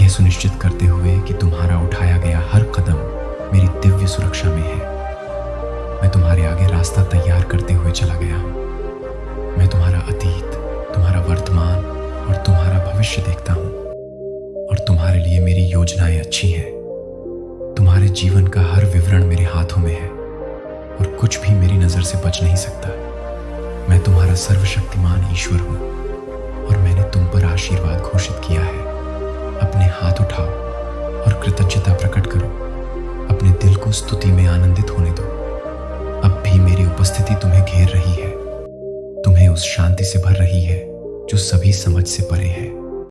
यह सुनिश्चित करते हुए कि तुम्हारा उठाया गया हर कदम मेरी दिव्य सुरक्षा में है। मैं तुम्हारे आगे रास्ता तैयार करते हुए चला गया हूं। मैं तुम्हारा अतीत, तुम्हारा वर्तमान और तुम्हारा भविष्य देखता हूं, और तुम्हारे लिए मेरी योजनाएं अच्छी हैं। तुम्हारे जीवन का हर विवरण मेरे हाथों में है और कुछ भी मेरी नजर से बच नहीं सकता। मैं तुम्हारा सर्वशक्तिमान ईश्वर हूं और मैंने तुम पर आशीर्वाद घोषित किया है। अपने हाथ उठाओ और कृतज्ञता प्रकट करो। अपने दिल को स्तुति में आनंदित होने दो। अब भी मेरी उपस्थिति तुम्हें घेर रही है, तुम्हें उस शांति से भर रही है जो सभी समझ से परे है।